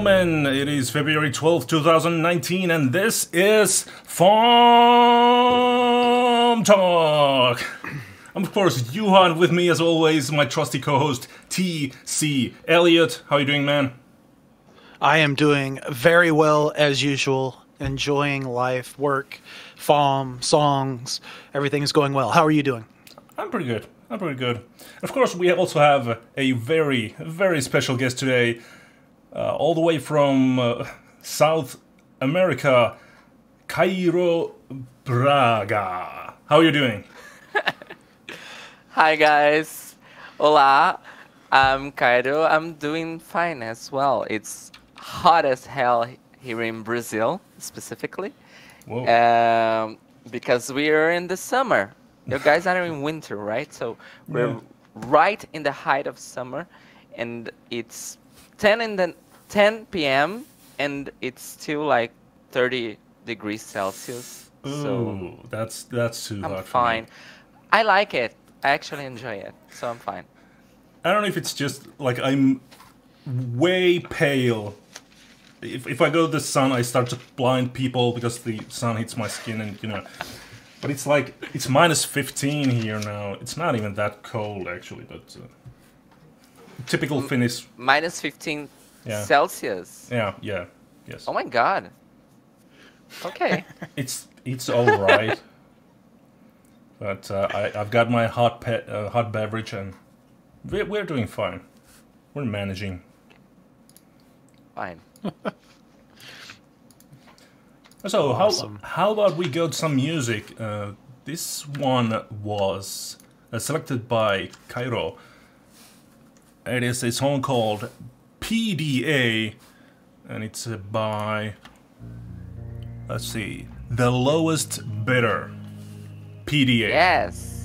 gentlemen, it is February 12th, 2019, and this is FAWMtalk. I'm of course Johan, with me as always, my trusty co-host T.C. Elliot. How are you doing, man? I am doing very well as usual, enjoying life, work, FAWM, songs, everything is going well. How are you doing? I'm pretty good. Of course, we also have a very, very special guest today, all the way from South America, CairoBraga. How are you doing? Hi guys, hola, I'm Cairo. I'm doing fine as well. It's hot as hell here in Brazil, specifically. Whoa. Because we are in the summer. You guys are in winter, right? So we're right in the height of summer, and it's 10 p.m. and it's still like 30 degrees Celsius. Ooh, so that's too hot. I'm fine. I like it. I actually enjoy it, so I'm fine. I don't know if it's just like I'm way pale. If I go to the sun, I start to blind people because the sun hits my skin, and you know. But it's like it's minus 15 here now. It's not even that cold actually, but typical Finnish. Minus 15 Celsius. Yeah. Yes. Oh my god. Okay. It's all right. But I've got my hot beverage, and we're doing fine. We're managing. Fine. So awesome. how about we go to some music? This one was selected by Cairo. It is a song called PDA, and it's by, let's see, The Lowest Bidder. PDA. Yes.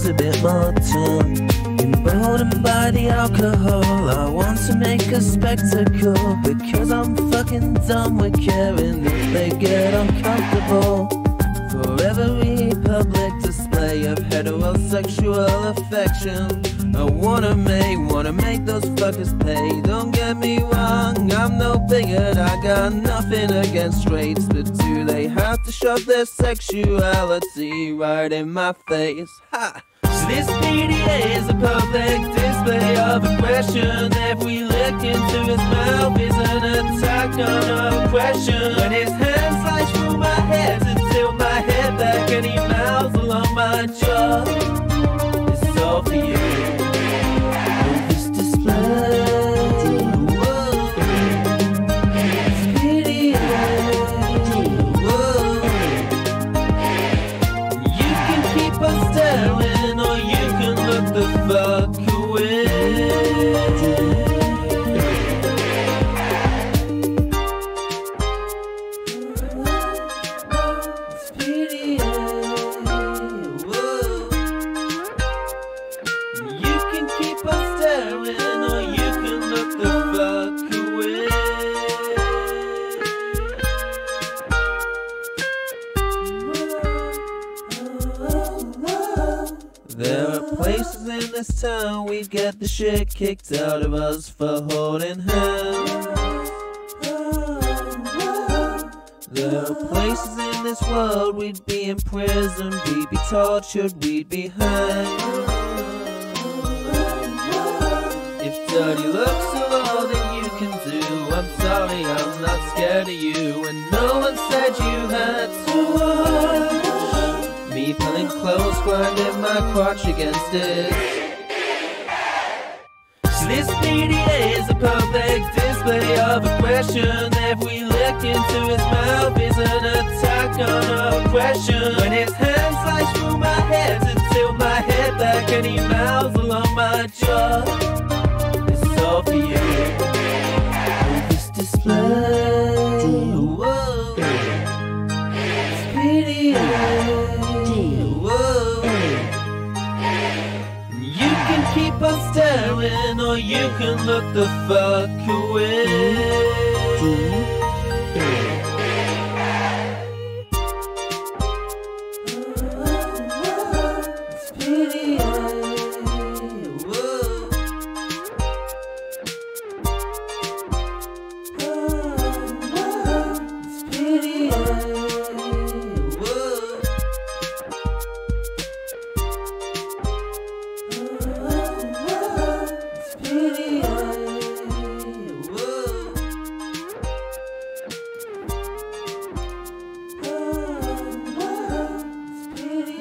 A bit more tune. Emboldened by the alcohol, I want to make a spectacle, because I'm fucking done with caring if they get uncomfortable. For every public display of heterosexual affection, I wanna make those fuckers pay. Don't get me wrong, I'm no bigot, I got nothing against straights, but do they have to shove their sexuality right in my face? Ha! So this PDA is a public display of aggression. Every lick into his mouth is an attack on oppression. When his hand slides through my hair to tilt my head back, and he mouths along my jaw, it's all for you. On this display, you can keep on staring, or you can look the fuck away. It's PDA. Whoa. You can keep on staring, or you can look the fuck away. There are places in this town we get the shit kicked out of us for holding hands. There are places in this world we'd be in prison, we'd be tortured, we'd be hanged. If dirty looks are all that you can do. I'm sorry, I'm not scared of you. And no one said you had to watch me pulling close, grinding my crotch against it. This PDA is a public display of aggression. Every lick into his mouth is an attack on aggression. When his hand slides through my head to tilt my head back, and he mouths along my jaw, it's all for you. With this display, whoa, it's PDA. You can keep on staring, or you can look the fuck away. It's PDA. Whoa. It's PDA. Whoa.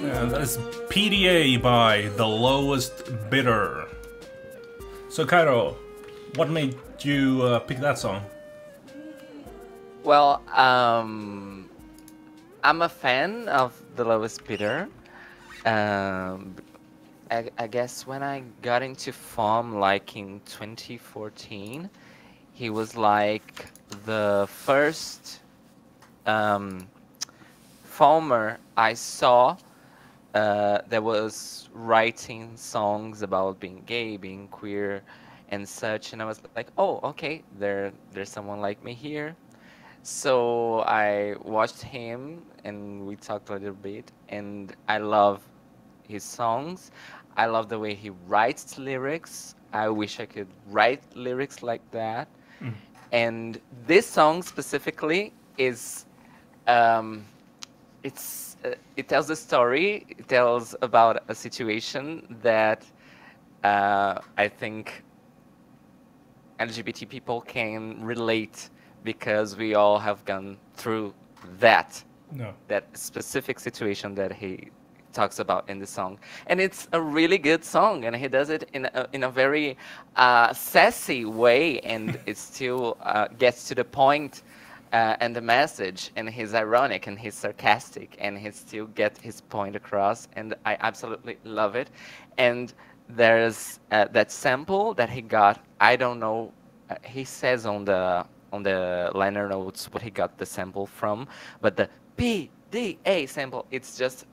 And that is PDA by The Lowest Bidder. So, Cairo, what made you pick that song? Well, I'm a fan of The Lowest Bidder. I guess when I got into FAWM, like in 2014, he was like the first FAWMer I saw that was writing songs about being gay, being queer, and such. And I was like, oh, okay, there's someone like me here. So I watched him, and we talked a little bit, and I love his songs. I love the way he writes lyrics. I wish I could write lyrics like that. Mm. And this song specifically is, it tells a story. It tells about a situation that I think LGBT people can relate, because we all have gone through that specific situation that he talks about in the song. And it's a really good song, and he does it in a very sassy way, and it still gets to the point and the message, and he's ironic and he's sarcastic, and he still gets his point across, and I absolutely love it. And there's that sample that he got. I don't know, he says on the liner notes what he got the sample from, but the PDA sample, it's just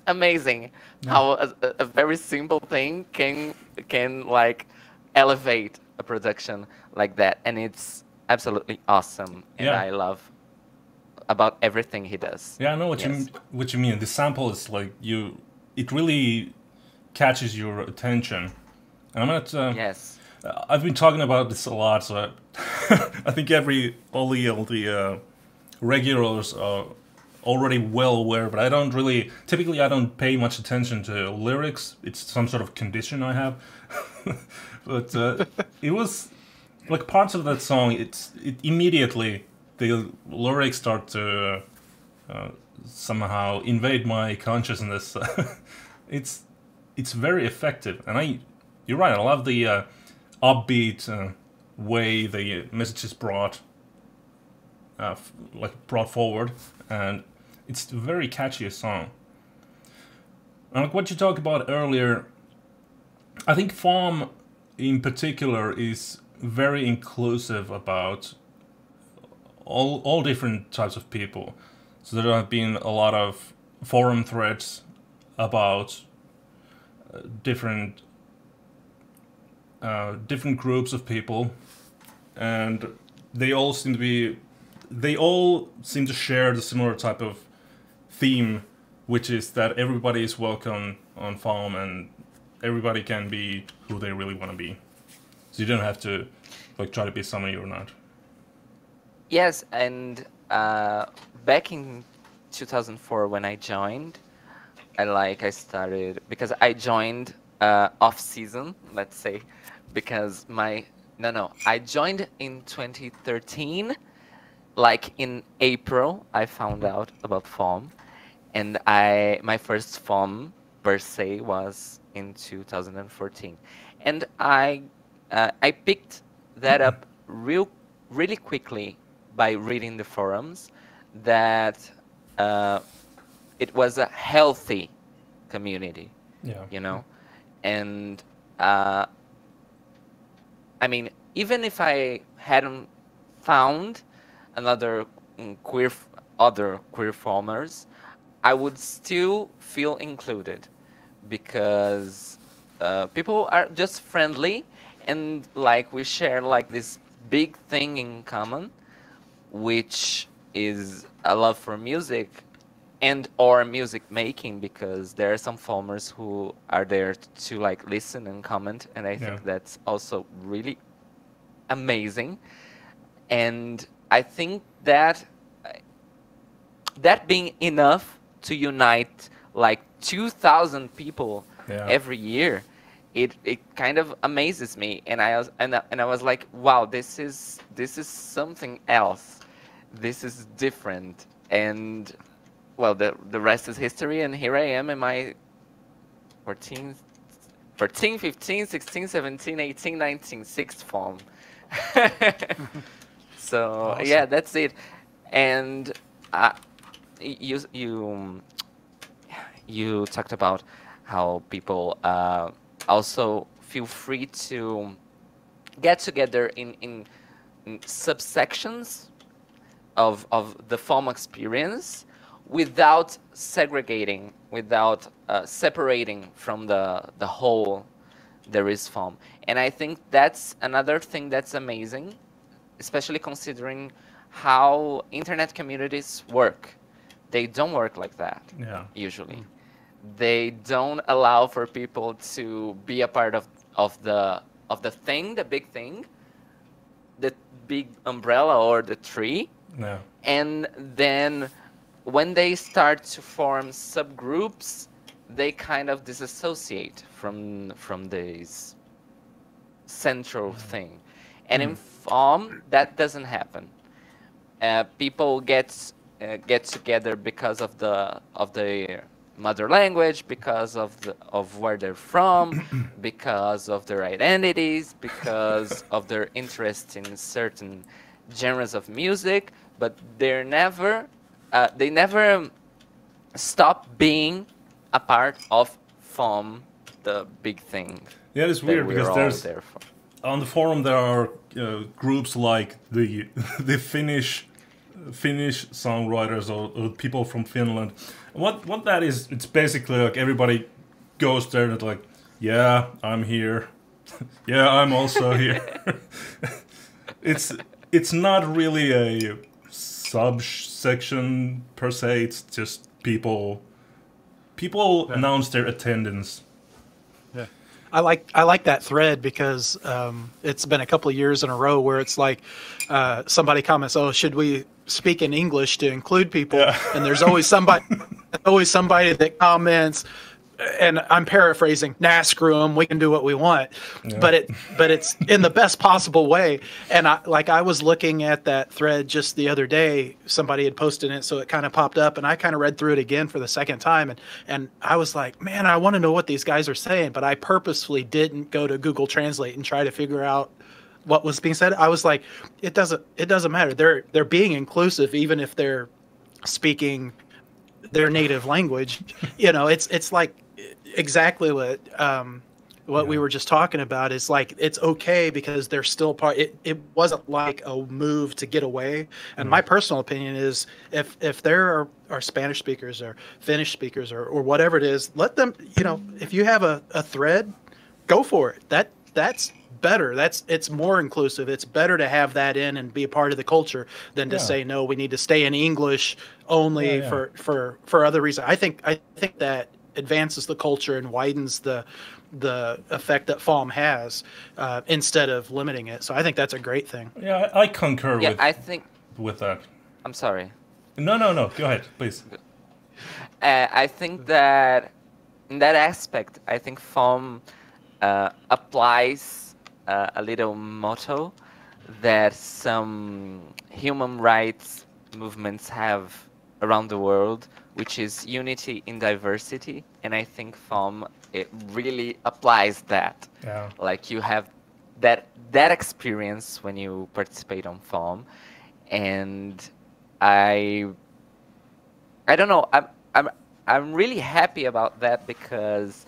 amazing. Yeah. How a very simple thing can like elevate a production like that, and it's absolutely awesome. And Yeah. I love about everything he does. Yeah, I know what Yes. you mean. The sample is like it really catches your attention. And I'm not. Yes. I've been talking about this a lot, so I think all the regulars are already well aware. But I don't really. Typically, I don't pay much attention to lyrics. It's some sort of condition I have. But it was like parts of that song. It immediately the lyrics start to somehow invade my consciousness. It's very effective, and you're right. I love the upbeat way the message is brought forward, and it's a very catchy song. And like what you talked about earlier, I think FAWM in particular is very inclusive about all different types of people. So there have been a lot of forum threads about different groups of people, and they all seem to share the similar type of theme, which is that everybody is welcome on FAWM and everybody can be who they really want to be. So you don't have to try to be somebody you're not. Yes, and back in 2004 when I joined, I started because I joined off season, let's say, because my No. I joined in 2013. Like in April, I found out about FAWM, and my first FAWM per se was in 2014, and I picked that up really quickly by reading the forums that uh, it was a healthy community, Yeah. you know, and uh, I mean, even if I hadn't found another other queer farmers, I would still feel included because people are just friendly and like we share like this big thing in common, which is a love for music and or music making, because there are some farmers who are there to like listen and comment, and I think that's also really amazing. And I think that that being enough to unite like 2,000 people every year, it kind of amazes me, and I was like, wow, this is something else, this is different. And well, the rest is history, and here I am in my 14, 15, 16, 17, 18, 19, sixth form. So Awesome. yeah, that's it. And you talked about how people also feel free to get together in subsections of the FOM experience without segregating, without separating from the whole there is FOM. And I think that's another thing that's amazing, especially considering how internet communities work. They don't work like that, usually. They don't allow for people to be a part of the thing, the big thing, the big umbrella or the tree. Yeah. And then when they start to form subgroups, they kind of disassociate from this central thing. And in FOM, that doesn't happen. People get together because of the mother language, because of where they're from, because of their identities, because of their interest in certain genres of music, but they never stop being a part of FOM, the big thing. Yeah, it's weird because there's on the forum there are groups like the the Finnish songwriters or people from Finland. What that is, it's basically like everybody goes there and it's like, yeah, I'm here. Yeah, I'm also here. It's not really a subsection per se. It's just people announce their attendance. Yeah, I like that thread because it's been a couple of years in a row where it's like somebody comments, "Oh, should we speak in English to include people?" Yeah. And there's always somebody that comments, and I'm paraphrasing, "Nah, screw them. We can do what we want." Yeah. But it's in the best possible way. And I was looking at that thread just the other day. Somebody had posted it, so it kind of popped up, and I kind of read through it again for the second time, and I was like, man, I want to know what these guys are saying, but I purposefully didn't go to Google Translate and try to figure out what was being said. I was like, it doesn't matter. They're being inclusive, even if they're speaking their native language. You know, it's like exactly what we were just talking about is like, it's okay because they're still part. It wasn't like a move to get away. And my personal opinion is if there are Spanish speakers or Finnish speakers or whatever it is, let them, you know, if you have a thread, go for it. That's better. It's more inclusive. It's better to have that in and be a part of the culture than to say, no, we need to stay in English only for other reasons. I think that advances the culture and widens the effect that FAWM has instead of limiting it. So I think that's a great thing. Yeah, I concur with that. I'm sorry. No. Go ahead, please. I think that in that aspect, I think FAWM applies a little motto that some human rights movements have around the world, which is unity in diversity. And I think FAWM, it really applies that. Yeah. Like you have that experience when you participate on FAWM, and I don't know. I'm really happy about that because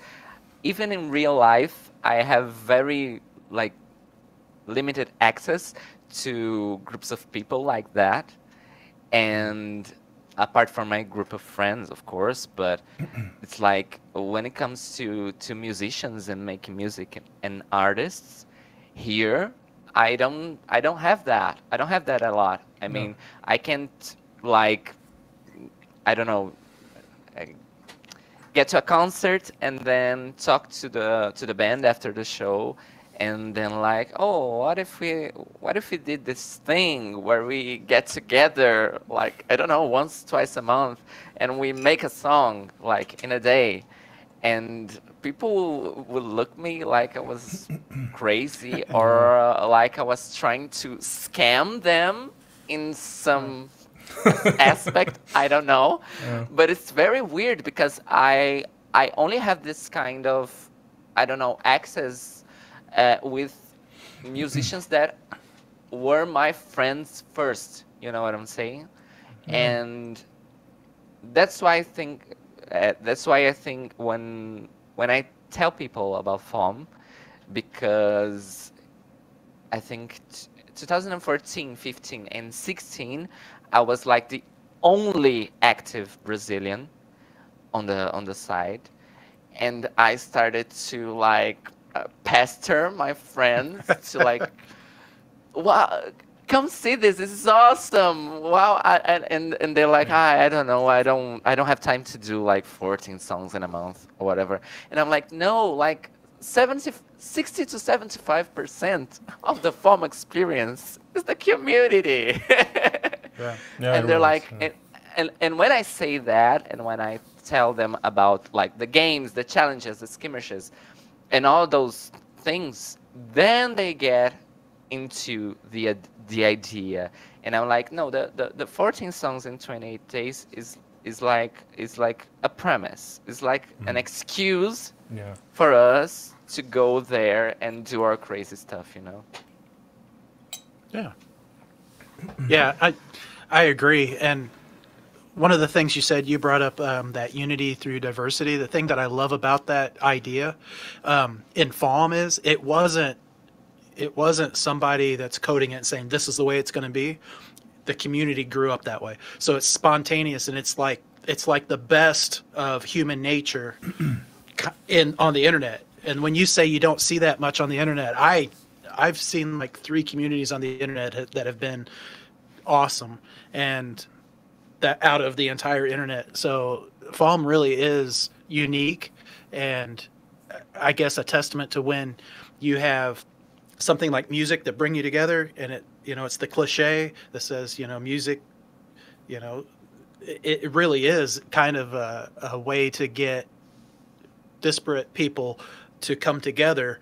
even in real life, I have very like limited access to groups of people like that, and apart from my group of friends, of course. But it's like when it comes to musicians and making music and artists here, I don't have that. I don't have that a lot. I mean, I can't like, I don't know, get to a concert and then talk to the band after the show, and then like, oh, what if we did this thing where we get together, like, I don't know, once, twice a month, and we make a song like in a day, and people will look me like I was crazy or like I was trying to scam them in some aspect. I don't know, but it's very weird because I only have this kind of, I don't know, access with musicians that were my friends first. You know what I'm saying? And that's why I think when I tell people about FAWM, because I think 2014, 15, and 16, I was like the only active Brazilian on the side, and I started to like pester my friends to like, wow, come see this. This is awesome. Wow. And they're like, I don't know. I don't have time to do like 14 songs in a month or whatever. And I'm like, no, like 60 to 75% of the FAWM experience is the community. And they're like, and when I say that, and when I tell them about like the games, the challenges, the skirmishes, and all those things, then they get into the idea. And I'm like, no, the 14 songs in 28 days is like a premise. It's like an excuse for us to go there and do our crazy stuff, you know? Yeah. Yeah, I agree. And one of the things you said, you brought up that unity through diversity. The thing that I love about that idea in FAWM is it wasn't somebody that's coding it and saying this is the way it's going to be. The community grew up that way, so it's spontaneous, and it's like the best of human nature on the internet. And when you say you don't see that much on the internet, I've seen like 3 communities on the internet that have been awesome, and that out of the entire internet. So FAWM really is unique, and I guess a testament to when you have something like music that bring you together, and it's the cliche that says, music, it really is kind of a way to get disparate people to come together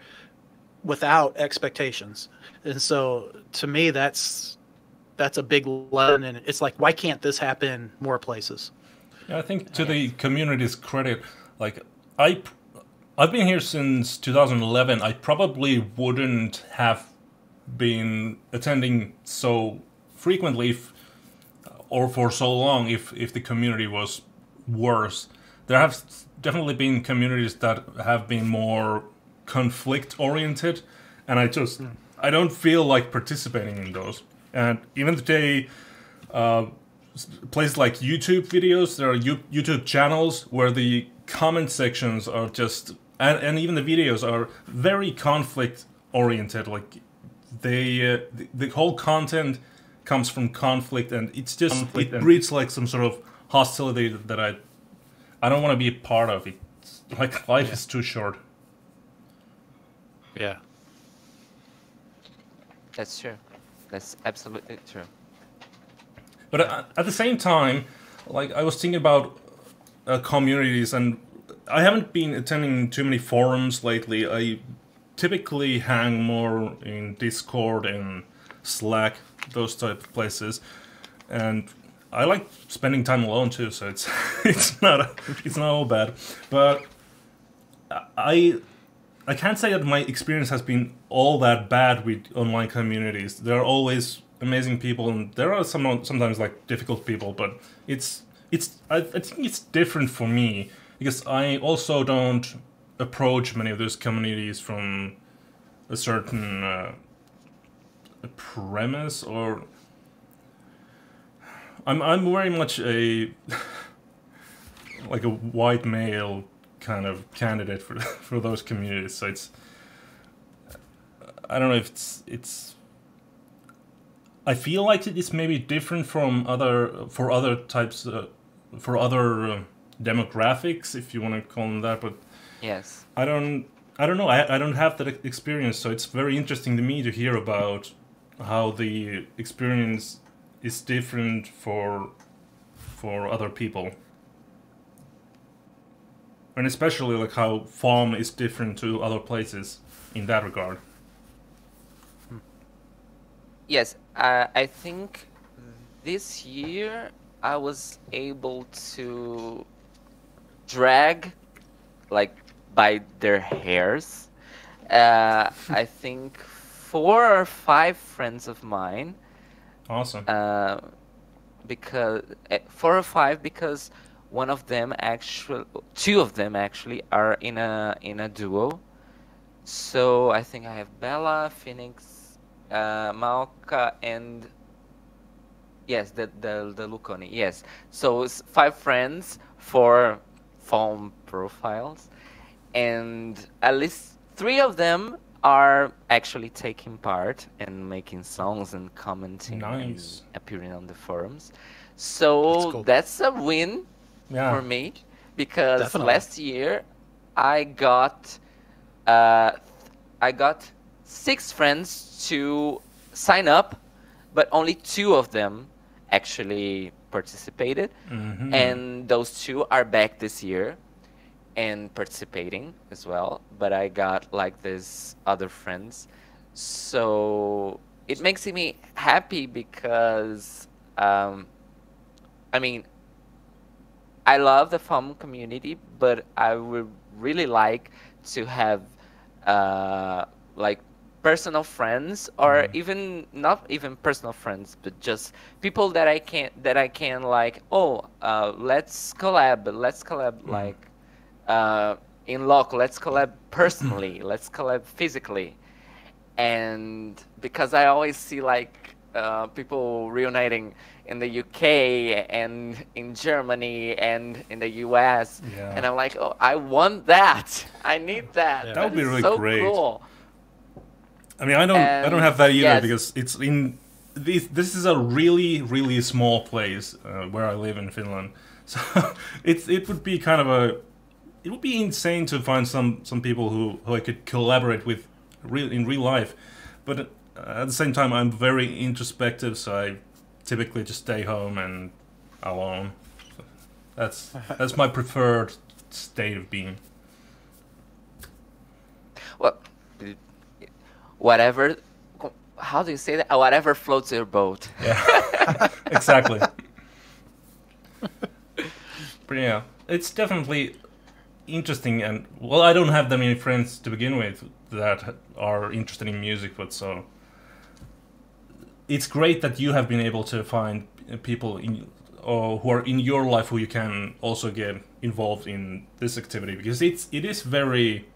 without expectations. And so to me, that's a big lesson, and it's like, why can't this happen more places? Yeah, I think to the community's credit, like I've been here since 2011. I probably wouldn't have been attending so frequently or for so long if the community was worse. There have definitely been communities that have been more conflict-oriented, and I don't feel like participating in those. And even today, places like YouTube videos, there are YouTube channels where the comment sections are just, and even the videos are very conflict-oriented. Like the whole content comes from conflict, and it's just it breeds like some sort of hostility that I don't want to be a part of. It's like life is too short. Yeah, that's true. That's absolutely true. But at the same time, like I was thinking about communities, and I haven't been attending too many forums lately. typically hang more in Discord and Slack, those type of places, and I like spending time alone too. So it's it's not all bad, but I can't say that my experience has been all that bad with online communities. There are always amazing people, and there are sometimes like difficult people, but I think it's different for me because I also don't approach many of those communities from a certain premise, or I'm very much a like a white male kind of candidate for those communities. So I don't know if it's I feel like it's maybe different from other types for other demographics, if you want to call them that, but Yes. I don't know. I don't have that experience, so it's very interesting to me to hear about how the experience is different for other people, and especially like how FAWM is different to other places in that regard. Yes, I think this year I was able to drag, like, by their hairs. I think 4 or 5 friends of mine. Awesome. Because 4 or 5, because two of them actually are in a duo. So I think I have Bella, Phoenix, Malka, and yes, the Luconi. Yes, so it's 5 friends, 4 FAWM profiles, and at least 3 of them are actually taking part and making songs and commenting Nice. and appearing on the forums. So that's a win for me, because Definitely. last year I got 6 friends to sign up, but only 2 of them actually participated, and those 2 are back this year and participating as well. But I got like these other friends, so it makes me happy because I mean, I love the FAWM community, but I would really like to have like personal friends, or even not even personal friends, but just people that I can like, let's collab like in local, let's collab personally, let's collab physically. And because I always see like people reuniting in the UK and in Germany and in the US, and I'm like, I want that. I need that. That would be is really so great. Cool. I mean, I don't have that either, yes. because it's in this is a really small place where I live in Finland. So it would be kind of it would be insane to find some people who I could collaborate with in real life. But at the same time, I'm very introspective, so I typically just stay home and alone. So that's my preferred state of being. Well, whatever. How do you say that? Whatever floats your boat. Yeah, exactly. But yeah, it's definitely interesting, and well, I don't have that many friends to begin with that are interested in music, but so it's great that you have been able to find people who are in your life who you can also get involved in this activity, because it is very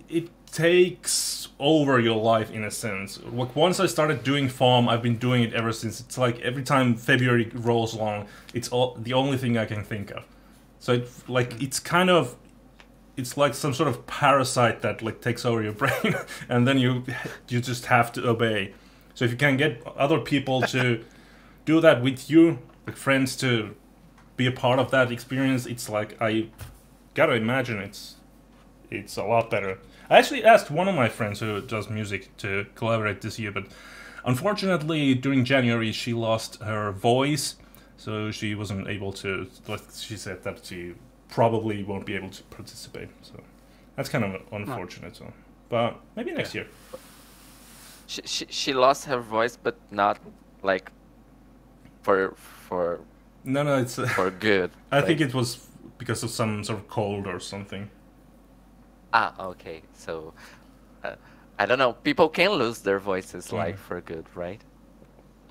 it takes over your life in a sense. Like, once I started doing FAWM, I've been doing it ever since. It's like every time February rolls along, it's the only thing I can think of. So it's like some sort of parasite that like takes over your brain, and then you just have to obey. So if you can get other people to do that with you, like friends, to be a part of that experience, it's like, I gotta imagine it's a lot better. I actually asked one of my friends who does music to collaborate this year, but unfortunately during January she lost her voice, so she wasn't able to. She said that she probably won't be able to participate. So that's kind of unfortunate. So, but maybe next year. She lost her voice, but not like for No, it's for good. I think it was because of some sort of cold or something. Ah, okay. So I don't know. People can lose their voices like for good, right?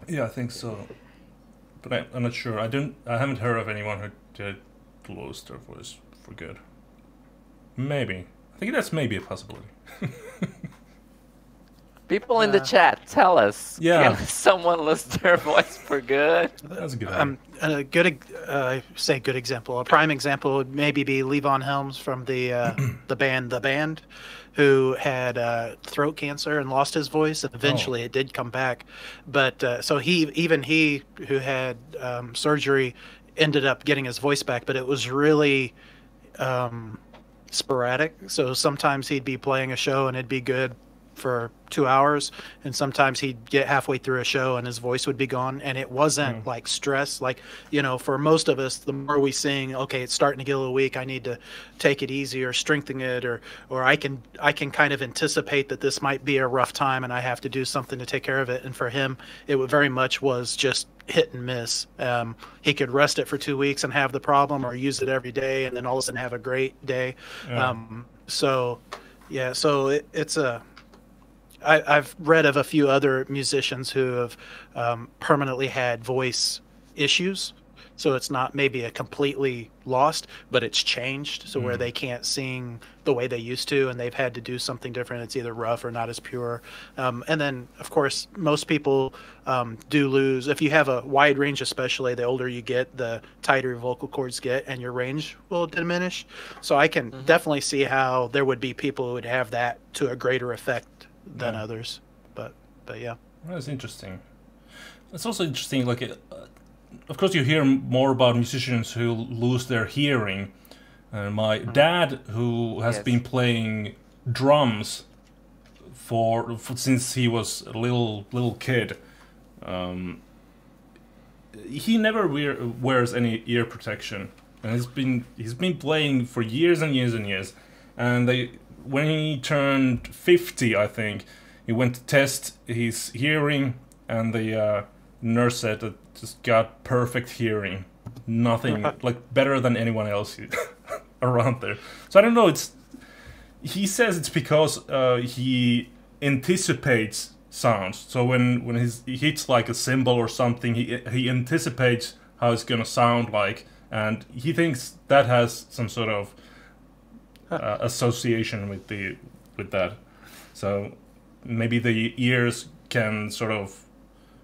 Yeah, I think so. But I'm not sure. I haven't heard of anyone who did lose their voice for good. Maybe. I think that's maybe a possibility. People in the chat, tell us. Yeah. Can someone lose their voice for good? That's a good idea. A good, say good example. A prime example would maybe be Levon Helms from the band The Band, who had throat cancer and lost his voice, and eventually it did come back. But so he who had surgery ended up getting his voice back, but it was really sporadic. So sometimes he'd be playing a show and it'd be good for 2 hours, and sometimes he'd get halfway through a show and his voice would be gone, and it wasn't like stress. Like, you know, for most of us, the more we sing, okay, it's starting to get a little weak, I need to take it easy or strengthen it, or I can kind of anticipate that this might be a rough time and I have to do something to take care of it. And for him, it very much was just hit and miss. He could rest it for 2 weeks and have the problem, or use it every day and then all of a sudden have a great day. So it's a I've read of a few other musicians who have permanently had voice issues. So it's not maybe a completely lost, but it's changed. So where they can't sing the way they used to, and they've had to do something different. It's either rough or not as pure. And then, of course, most people do lose. If you have a wide range, especially, the older you get, the tighter your vocal cords get, and your range will diminish. So I can definitely see how there would be people who would have that to a greater effect than others. But yeah. That's interesting. It's also interesting, like, of course you hear more about musicians who lose their hearing. My dad, who has been playing drums for since he was a little kid, he never wears any ear protection, and he's been playing for years and years and years. And when he turned 50, I think, he went to test his hearing, and the nurse said that just got perfect hearing. Nothing, like, better than anyone else around there. So I don't know, he says it's because he anticipates sounds. So when he hits like a cymbal or something, he anticipates how it's gonna sound like, and he thinks that has some sort of association with that. So maybe the ears can sort of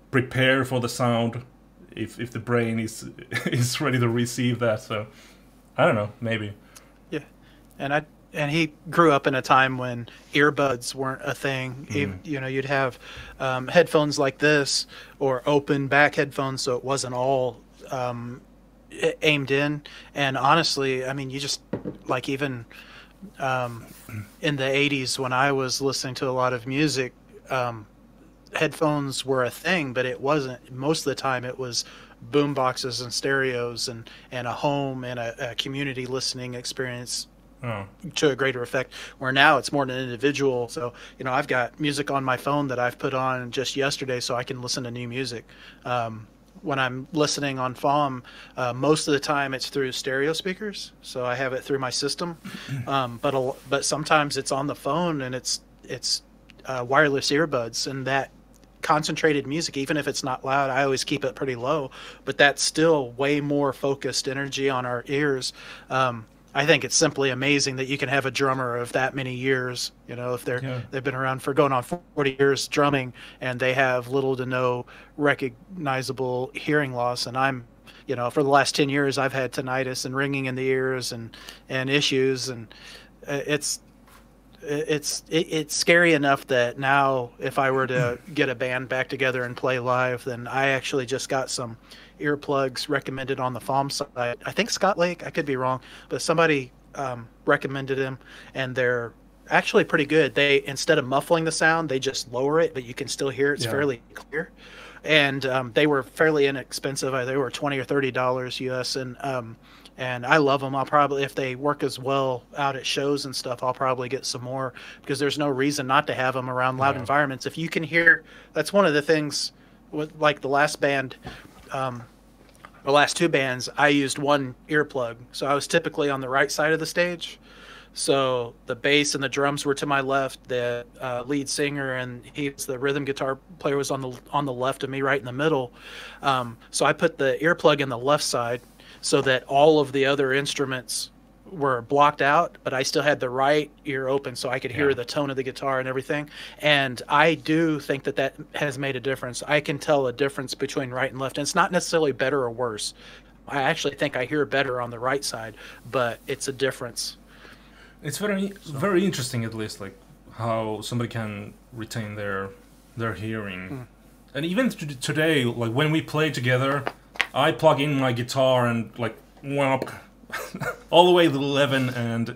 prepare for the sound if the brain is ready to receive that. So I don't know, maybe. Yeah. And he grew up in a time when earbuds weren't a thing. You know, you'd have headphones like this, or open back headphones, so it wasn't all aimed in. And honestly, I mean, you just, like, even in the 80s when I was listening to a lot of music, headphones were a thing, but it wasn't. Most of the time it was boom boxes and stereos and a home and a community listening experience to a greater effect, where now it's more an individual. So, you know, I've got music on my phone that I've put on just yesterday so I can listen to new music. When I'm listening on FAWM, most of the time it's through stereo speakers, so I have it through my system. But sometimes it's on the phone, and it's wireless earbuds, and that concentrated music, even if it's not loud, I always keep it pretty low, but that's still way more focused energy on our ears. I think it's simply amazing that you can have a drummer of that many years, you know, if they've been around for going on 40 years drumming, and they have little to no recognizable hearing loss. And I'm, you know, for the last 10 years, I've had tinnitus and ringing in the ears and issues. And it's scary enough that now if I were to get a band back together and play live, then I actually just got some earplugs recommended on the FAWM site. I think Scott Lake, I could be wrong, but somebody recommended them, and they're actually pretty good. They, instead of muffling the sound, they just lower it, but you can still hear it. It's fairly clear. and they were fairly inexpensive. They were $20 or $30 US, and I love them. I'll probably, if they work as well out at shows and stuff, I'll probably get some more, because there's no reason not to have them around loud environments. If you can hear, that's one of the things with like the last band, the last two bands, I used one earplug. So I was typically on the right side of the stage. So the bass and the drums were to my left. The lead singer and the rhythm guitar player was on the left of me, right in the middle. So I put the earplug in the left side so that all of the other instruments were blocked out, but I still had the right ear open so I could hear the tone of the guitar and everything. And I do think that has made a difference. I can tell a difference between right and left. And it's not necessarily better or worse. I actually think I hear better on the right side, but it's a difference. It's very interesting, at least, like how somebody can retain their hearing. And even today, like when we play together, I plug in my guitar and like whomp, all the way to 11, and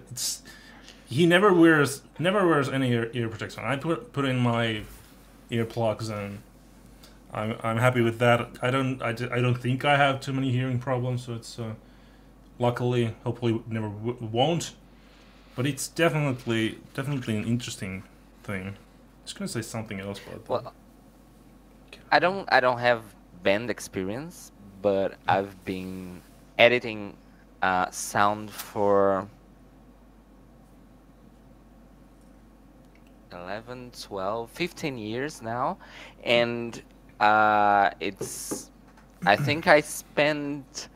he never wears any ear protection. I put in my earplugs, and I'm happy with that. I don't think I have too many hearing problems, so it's luckily, hopefully, never won't. But it's definitely an interesting thing. I was gonna say something else about that. Well, I don't have band experience, but I've been editing sound for 11, 12, 15 years now, and I think I spent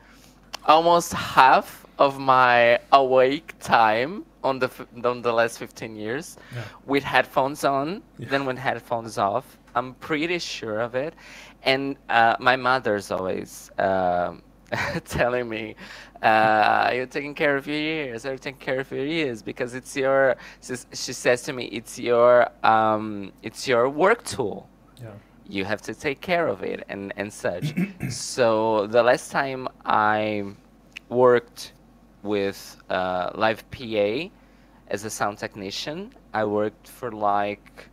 almost half of my awake time on the last 15 years with headphones on, then with headphones off. I'm pretty sure of it. And my mother's always telling me, you're taking care of your ears, you're taking care of your ears, because it's your, she says to me, it's your work tool. Yeah. You have to take care of it and such. So the last time I worked with live PA as a sound technician, I worked for like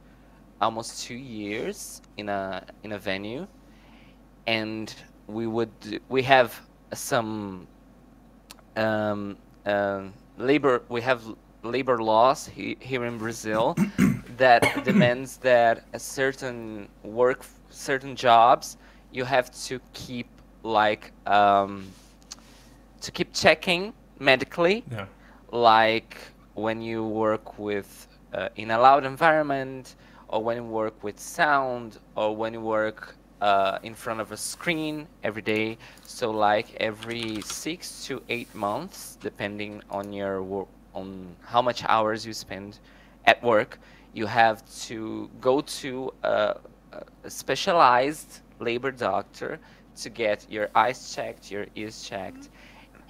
almost 2 years in a venue, and we have some labor laws here in Brazil that demands that certain jobs you have to keep like to keep checking medically, like when you work with in a loud environment, or when you work with sound, or when you work in front of a screen every day. So like every 6 to 8 months, depending on your work, on how much hours you spend at work, you have to go to a specialized labor doctor to get your eyes checked, your ears checked.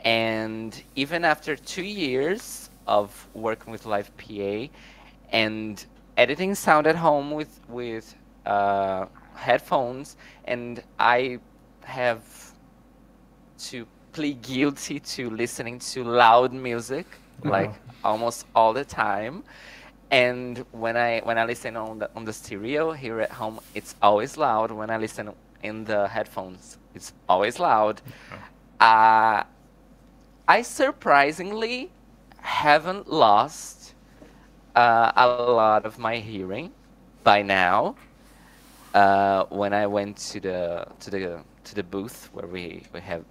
And even after 2 years of working with live PA and editing sound at home with headphones, and I have to plead guilty to listening to loud music like almost all the time. And when I listen on the stereo here at home, it's always loud. When I listen in the headphones, it's always loud. I surprisingly haven't lost a lot of my hearing by now. When I went to the booth where we have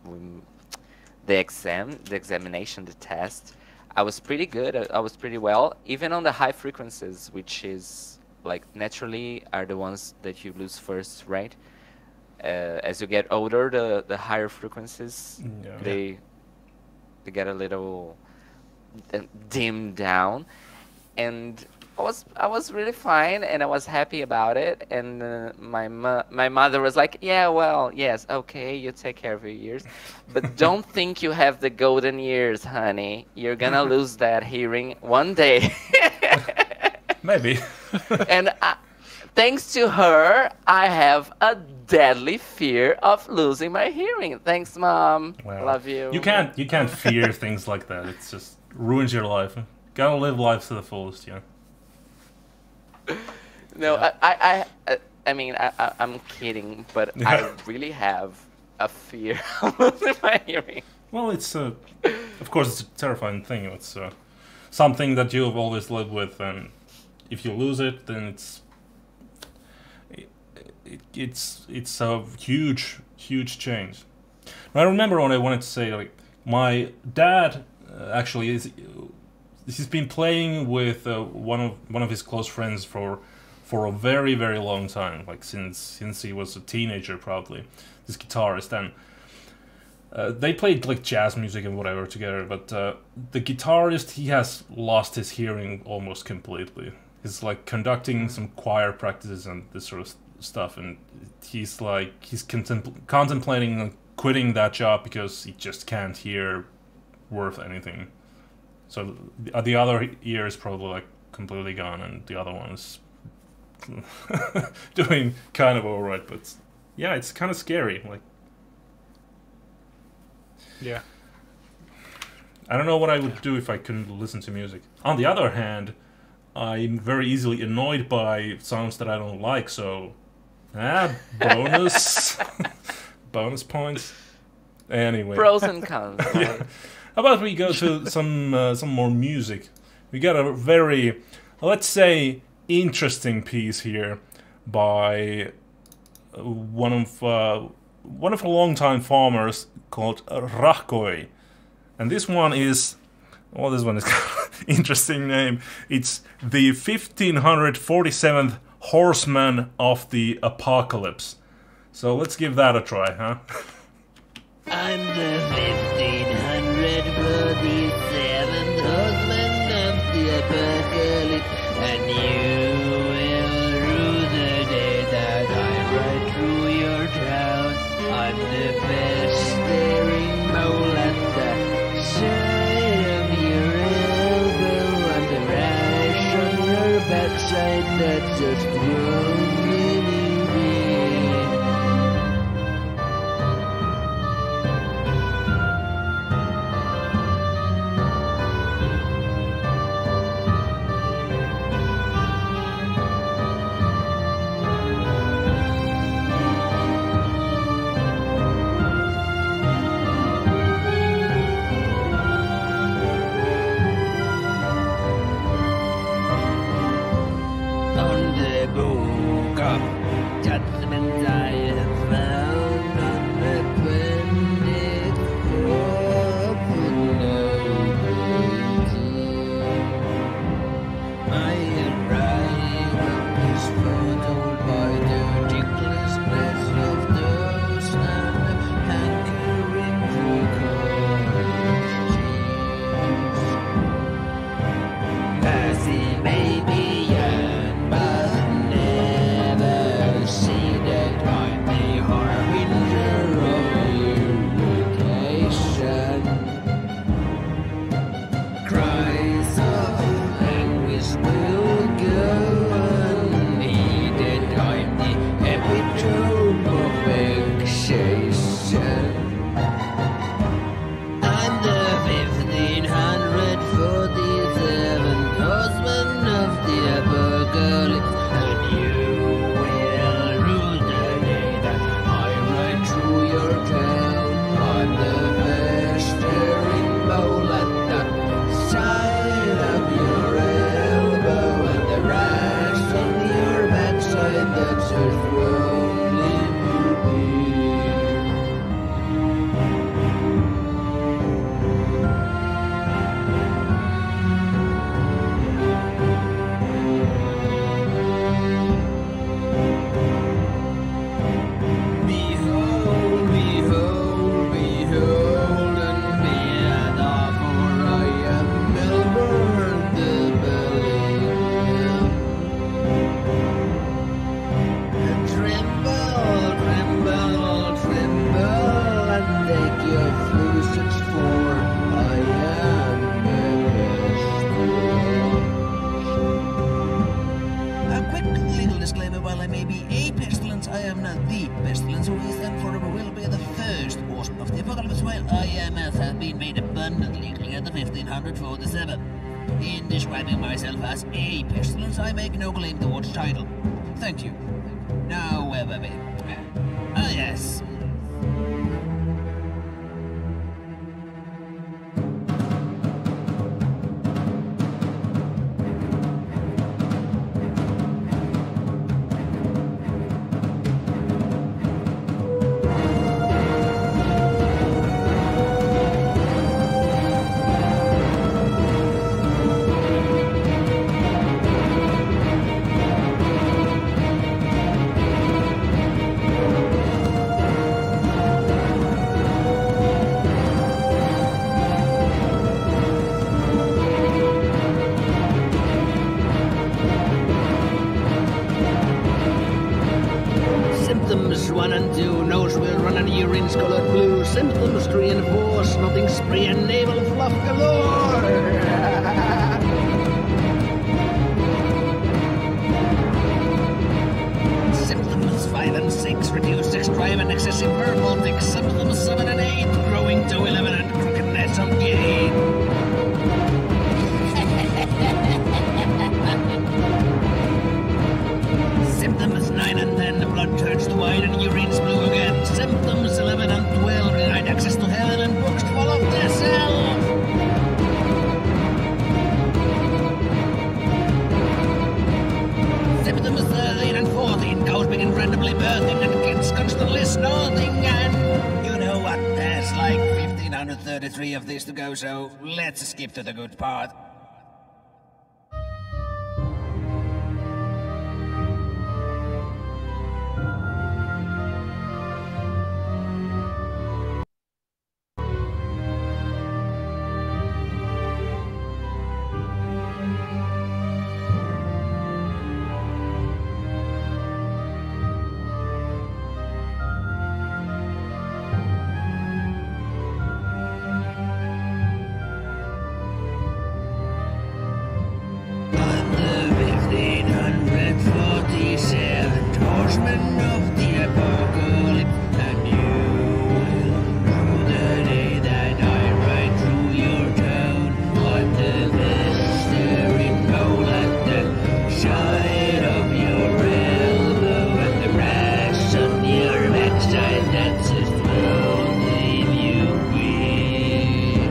the examination, the test, I was pretty good. I was pretty well, even on the high frequencies, which is like naturally are the ones that you lose first, right? As you get older, the higher frequencies they get a little dimmed down, and I was really fine, and I was happy about it. And my mother was like, "Yeah, well, yes, okay, you take care of your ears, but don't think you have the golden ears, honey. You're gonna lose that hearing one day." Maybe. And thanks to her, I have a deadly fear of losing my hearing. Thanks, Mom. Well, love you. You can't fear things like that. It just ruins your life. Gotta live life to the fullest, yeah. No, I I mean, I'm kidding, but I really have a fear of losing my hearing. Well, it's of course it's a terrifying thing. It's something that you've always lived with, and if you lose it, then it's a huge change. And I remember when I wanted to say, like, my dad actually he's been playing with one of his close friends for a very long time, like since he was a teenager, probably, this guitarist. And they played like jazz music and whatever together, but the guitarist, he has lost his hearing almost completely. He's like conducting some choir practices and this sort of stuff, and he's contemplating quitting that job because he just can't hear worth anything. So the other ear is probably like completely gone, and the other one is doing kind of alright. But yeah, it's kind of scary. Like, Yeah. I don't know what I would do if I couldn't listen to music. On the other hand, I'm very easily annoyed by sounds that I don't like, so bonus bonus points. Anyway. Pros and cons. Yeah. How about we go to some more music? We got a very, let's say, interesting piece here by one of the longtime farmers called Rahkoi, and this one is interesting name. It's the 1547th Horseman of the Apocalypse. So let's give that a try, huh? I'm the 1547th horseman of the apocalypse, and you will rue the day that I ride through your town. I'm the best staring mole at the side of your elbow. I'm the rash on your backside that's just grown really big. On the book of judgment I have found on the printed book with no pity. I arrive at this photo by the ridiculousness of those and hankering for courage. As he may be young, but never see that I'm the harbinger of irritation. Cries of anguish will go unheeded. I'm the epitome of vexation. I'm the 1547th horseman of the apocalypse, and you will rue the day that I ride through your town. I'm the festering mole at the side of your elbow, and the rash on your backside that's just only beer. Behold, behold, behold, and be an for I am Melbourne the Bellingham. And tremble, tremble, tremble, and take your fluids for I am the pestilence. A quick little disclaimer: while I may be a pestilence, I am not the pestilence who is and forever will be the first horseman of the apocalypse, while I am, as has been made abundantly clear, the 1547. In describing myself as a pestilence, I make no claim towards title. Thank you. Now a bit. Oh, yes. Symptoms 1 and 2, nose will run and urine's colored blue. Symptoms 3 and 4, snotting spree and navel fluff galore. Symptoms 5 and 6, reduced sex drive and excessive verbal tics. Symptoms 7 and 8, growing to 11 and crookedness on gate. Symptoms 9 and 10, the blood turns to white and urine's blue again. Symptoms 11 and 12, denied access to heaven and books full of themselves. Symptoms 13 and 14, cows begin randomly birthing and kids constantly snorting. And you know what, there's like 1533 of these to go, so let's skip to the good part. Horsemen of the apocalypse, and you will rule the day that I ride through your town. On the mystery pole at the side of your elbow, and the rash on your backside, that's as well leave you be.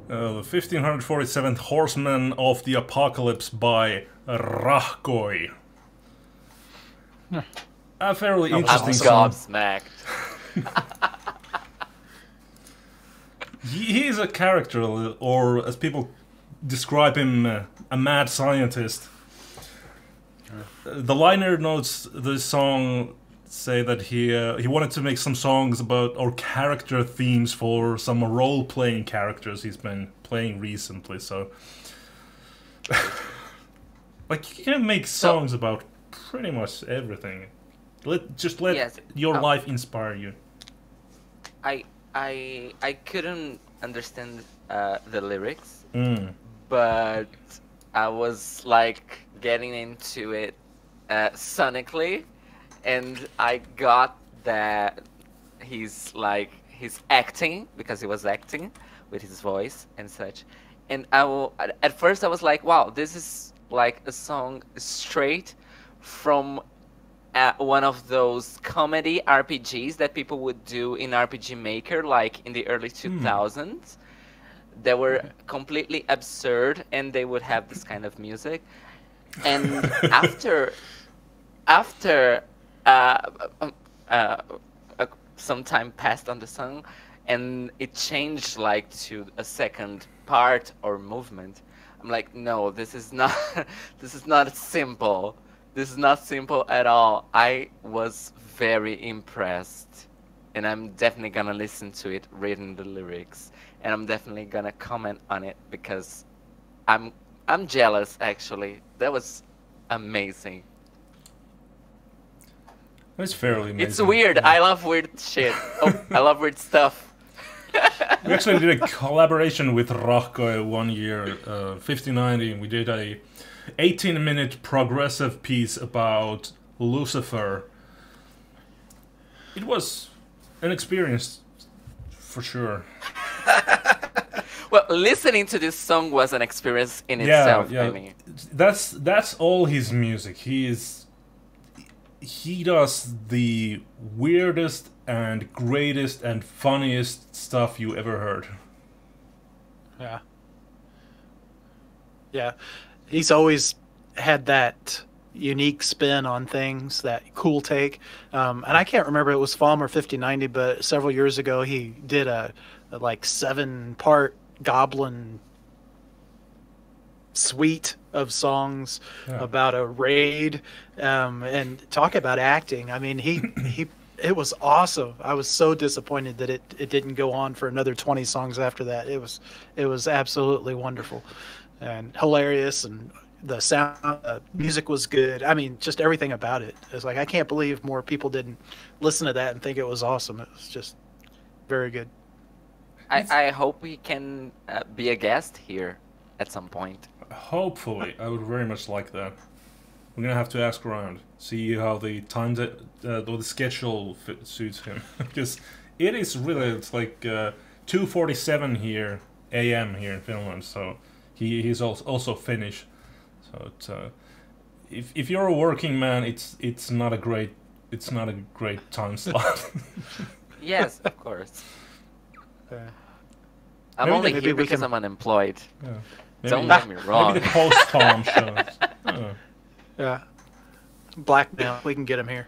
The 1547th Horsemen of the Apocalypse by Rahkoi. A fairly interesting I'm song. gobsmacked. He is a character, or as people describe him, a mad scientist. The liner notes this song say that he wanted to make some songs about, or character themes for some role-playing characters he's been playing recently. So, like, you can make songs about pretty much everything. Let Yes. your life inspire you. I couldn't understand the lyrics, Mm. but I was like getting into it sonically, and I got that he's acting, because he was acting with his voice and such. And at first I was like, wow, this is like a song straight from one of those comedy RPGs that people would do in RPG Maker, like in the early 2000s. They were completely absurd, and they would have this kind of music. And after some time passed on the song, and it changed like to a second part or movement, I'm like, no, this is not this is not simple. This is not simple at all. I was very impressed, and I'm definitely gonna listen to it, reading the lyrics, and I'm definitely gonna comment on it, because I'm jealous, actually. That was amazing. It's fairly amazing. It's weird. I love weird shit. Oh, I love weird stuff. We actually did a collaboration with Rahkoi one year, 5090. We did a 18-minute progressive piece about Lucifer. It was an experience, for sure. Well, listening to this song was an experience in itself. I mean, that's all his music. he does the weirdest and greatest and funniest stuff you ever heard. Yeah. Yeah. He's always had that unique spin on things, that cool take. And I can't remember if it was FAWM or 5090, but several years ago he did a like 7-part Goblin suite of songs about a raid, and talk about acting. I mean, it was awesome. I was so disappointed that it didn't go on for another 20 songs after that. It was absolutely wonderful and hilarious, and the sound, music was good. I mean, just everything about it. It's like, I can't believe more people didn't listen to that and think it was awesome. It was just very good. I hope we can be a guest here at some point. Hopefully, I would very much like that. We're gonna have to ask around, see how the time or the schedule suits him, because it is really, it's like 2:47 here a.m. here in Finland. So he's also Finnish. So it's, if you're a working man, it's not a great time slot. Yes, of course. I'm Maybe only maybe here we because can- I'm unemployed. Yeah. Don't get me wrong. Maybe the post-farm shows. Yeah. Blackmail. We can get him here.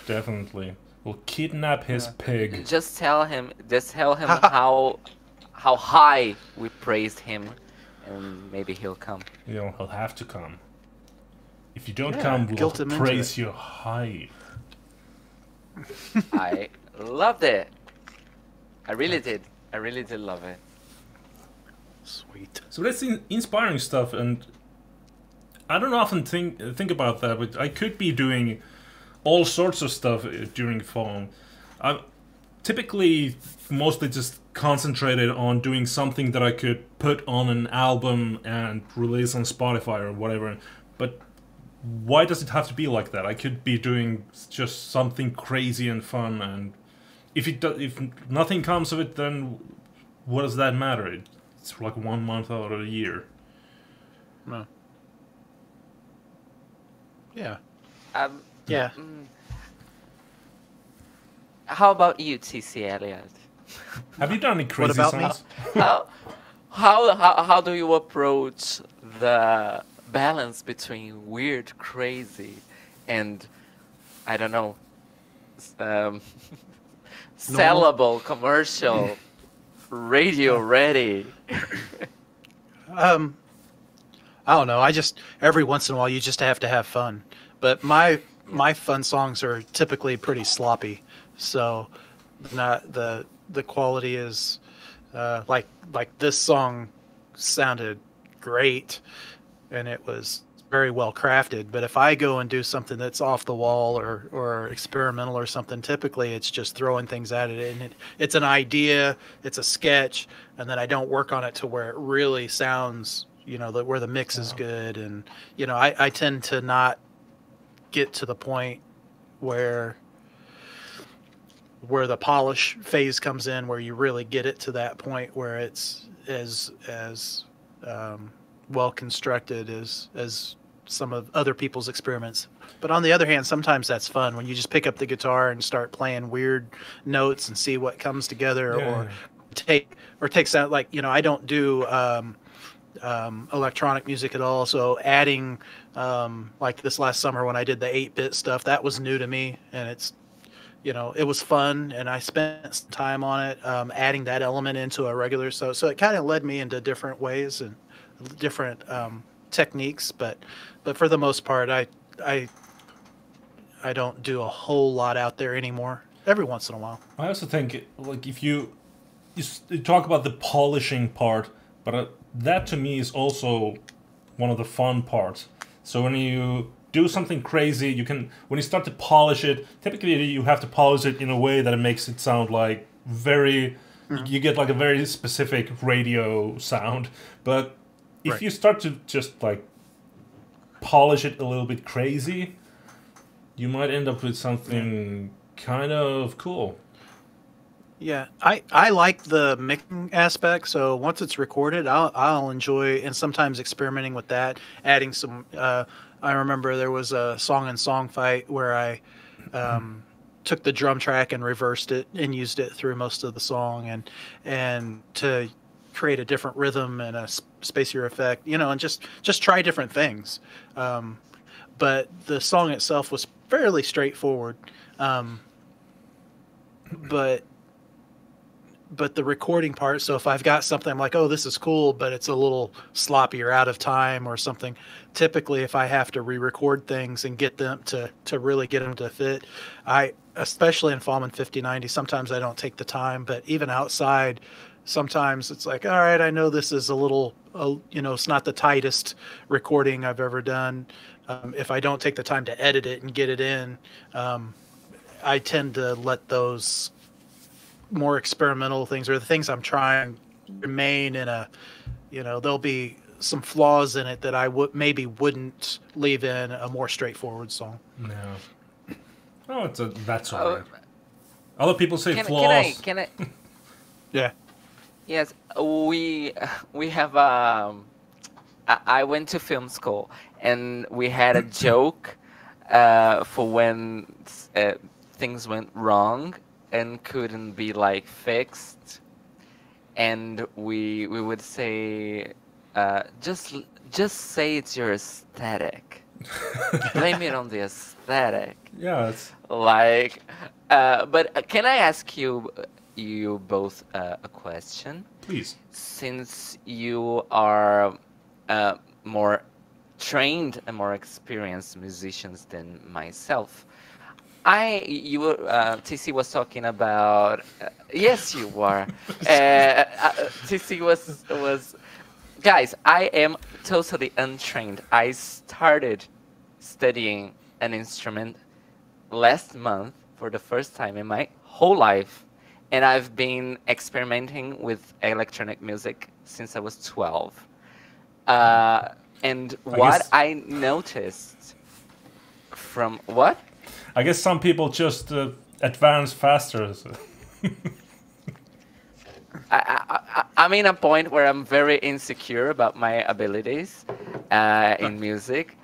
Definitely. We'll kidnap his pig. Just tell him how high we praised him, and maybe he'll come. You know, he'll have to come. If you don't Yeah, come, we'll guilt him into praise it. you high. I loved it. I really did. I really did love it. Sweet. So that's inspiring stuff, and I don't often think about that, but I could be doing all sorts of stuff during FAWM. I'm typically mostly just concentrated on doing something that I could put on an album and release on Spotify or whatever. But why does it have to be like that? I could be doing just something crazy and fun, and if nothing comes of it, then what does that matter? It's like 1 month out of the year. No. Yeah. Yeah. How about you, TC Elliott? Have you done any crazy about me? songs? How do you approach the balance between weird, crazy, and I don't know, sellable, commercial, radio ready? I don't know. I just, every once in a while you just have to have fun. But my fun songs are typically pretty sloppy, so not the quality is like this song sounded great and it was very well crafted. But if I go and do something that's off the wall or experimental or something, typically it's just throwing things at it, and it's an idea, it's a sketch, and then I don't work on it to where it really sounds, where the mix is good. And I tend to not get to the point where the polish phase comes in, where you really get it to that point where it's as well constructed as some of other people's experiments. But on the other hand, sometimes that's fun when you just pick up the guitar and start playing weird notes and see what comes together. Or take sound, like, I don't do electronic music at all, so adding like this last summer when I did the 8-bit stuff, that was new to me, and it's it was fun, and I spent some time on it, adding that element into a regular, so it kind of led me into different ways and different techniques, but for the most part I don't do a whole lot out there anymore. Every once in a while. I also think, like, if you talk about the polishing part, but that to me is also one of the fun parts. So when you do something crazy, when you start to polish it, typically you have to polish it in a way that it makes it sound like you get like a very specific radio sound. But if you start to just like polish it a little bit crazy, you might end up with something kind of cool. Yeah, I like the mixing aspect. So once it's recorded, I'll enjoy, and sometimes experimenting with that, adding some I remember there was a song and song fight where I took the drum track and reversed it and used it through most of the song, and to create a different rhythm and a spacier effect, and just try different things. But the song itself was fairly straightforward. But the recording part, so if I've got something I'm like, oh, this is cool, but it's a little sloppy or out of time or something, typically if I have to re-record things and get them to really get them to fit, especially in FAWMtalk 5090, sometimes I don't take the time, but even outside, sometimes it's like, all right, I know this is a little, it's not the tightest recording I've ever done. If I don't take the time to edit it and get it in, I tend to let those more experimental things, or the things I'm trying, remain in a, there'll be some flaws in it that I maybe wouldn't leave in a more straightforward song. No. Oh, that's all right. Other people say flaws. Can I? Yeah. Yes, we have. I went to film school, and we had a joke for when things went wrong and couldn't be like fixed, and we would say, just say it's your aesthetic. Blame it on the aesthetic. Yeah, it's like. But can I ask you both a question? Please. Since you are more trained and more experienced musicians than myself, TC was talking about. Yes, you were. TC was. Guys, I am totally untrained. I started studying an instrument last month for the first time in my whole life, and I've been experimenting with electronic music since I was 12. And what I noticed from what? I guess some people just advance faster. So. I'm in a point where I'm very insecure about my abilities in music.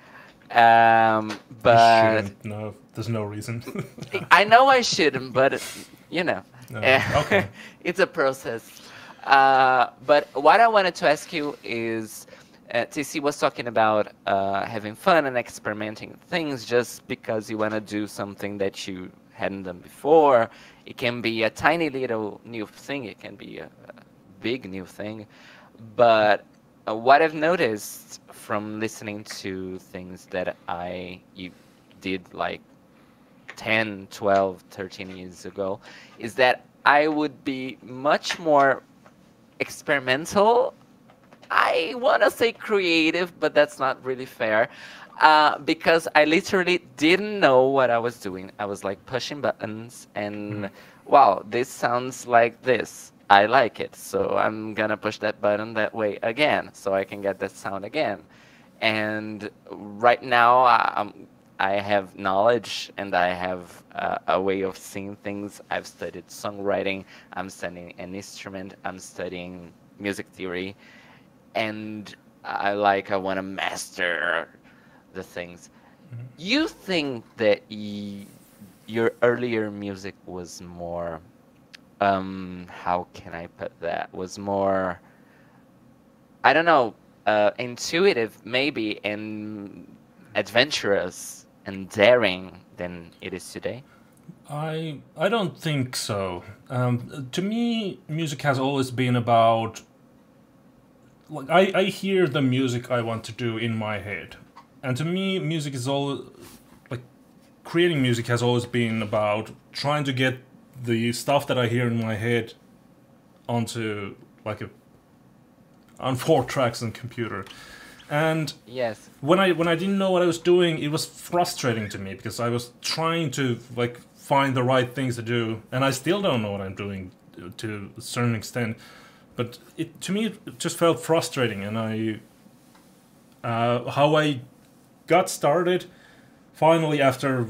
But no, there's no reason. I know I shouldn't, but No, okay. It's a process. But what I wanted to ask you is, TC was talking about having fun and experimenting things just because you want to do something that you hadn't done before. It can be a tiny little new thing. It can be a big new thing. But what I've noticed from listening to things that you did like 10, 12, 13 years ago is that I would be much more experimental. I want to say creative, but that's not really fair, because I literally didn't know what I was doing. I was like pushing buttons and, wow, this sounds like this. I like it, so I'm going to push that button that way again so I can get that sound again. And right now, I have knowledge and I have a way of seeing things. I've studied songwriting, I'm studying an instrument, I'm studying music theory, and I want to master the things. Mm-hmm. You think that your earlier music was more, how can I put that, was more, I don't know, intuitive maybe, and adventurous and daring than it is today? I don't think so. To me, music has always been about, like, I hear the music I want to do in my head, and to me, music is all, like, creating music has always been about trying to get the stuff that I hear in my head onto on 4 tracks on computer. And yes, when I didn't know what I was doing, it was frustrating to me because I was trying to find the right things to do, and I still don't know what I'm doing to a certain extent. But to me it just felt frustrating, and how I got started finally after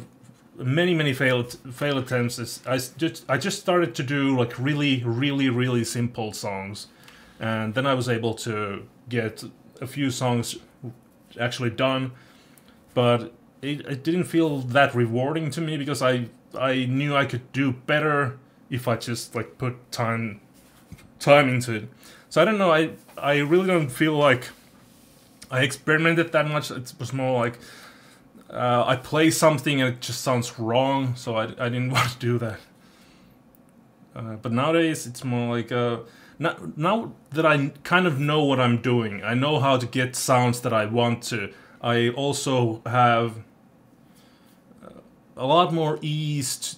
many failed attempts is I just started to do really simple songs, and then I was able to get a few songs actually done. but it didn't feel that rewarding to me because I knew I could do better if I just like put time into it. So I don't know. I really don't feel like I experimented that much. It was more like I play something and it just sounds wrong, so I didn't want to do that. But nowadays it's more like now that I kind of know what I'm doing, I know how to get sounds that I want to. I also have a lot more ease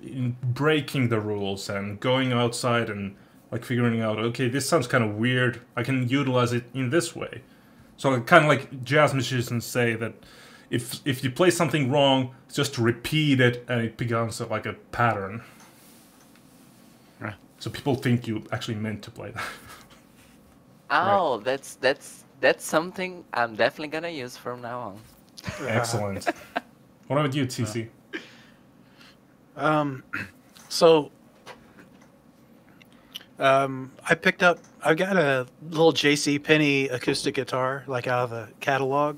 in breaking the rules and going outside and like figuring out, okay, this sounds kind of weird. I can utilize it in this way. So kind of like jazz musicians say that if you play something wrong, just repeat it and it becomes like a pattern. Right. So people think you actually meant to play that. Oh, that's something I'm definitely gonna use from now on. Excellent. What about you, TC? I got a little J.C. Penney acoustic guitar, like out of the catalog,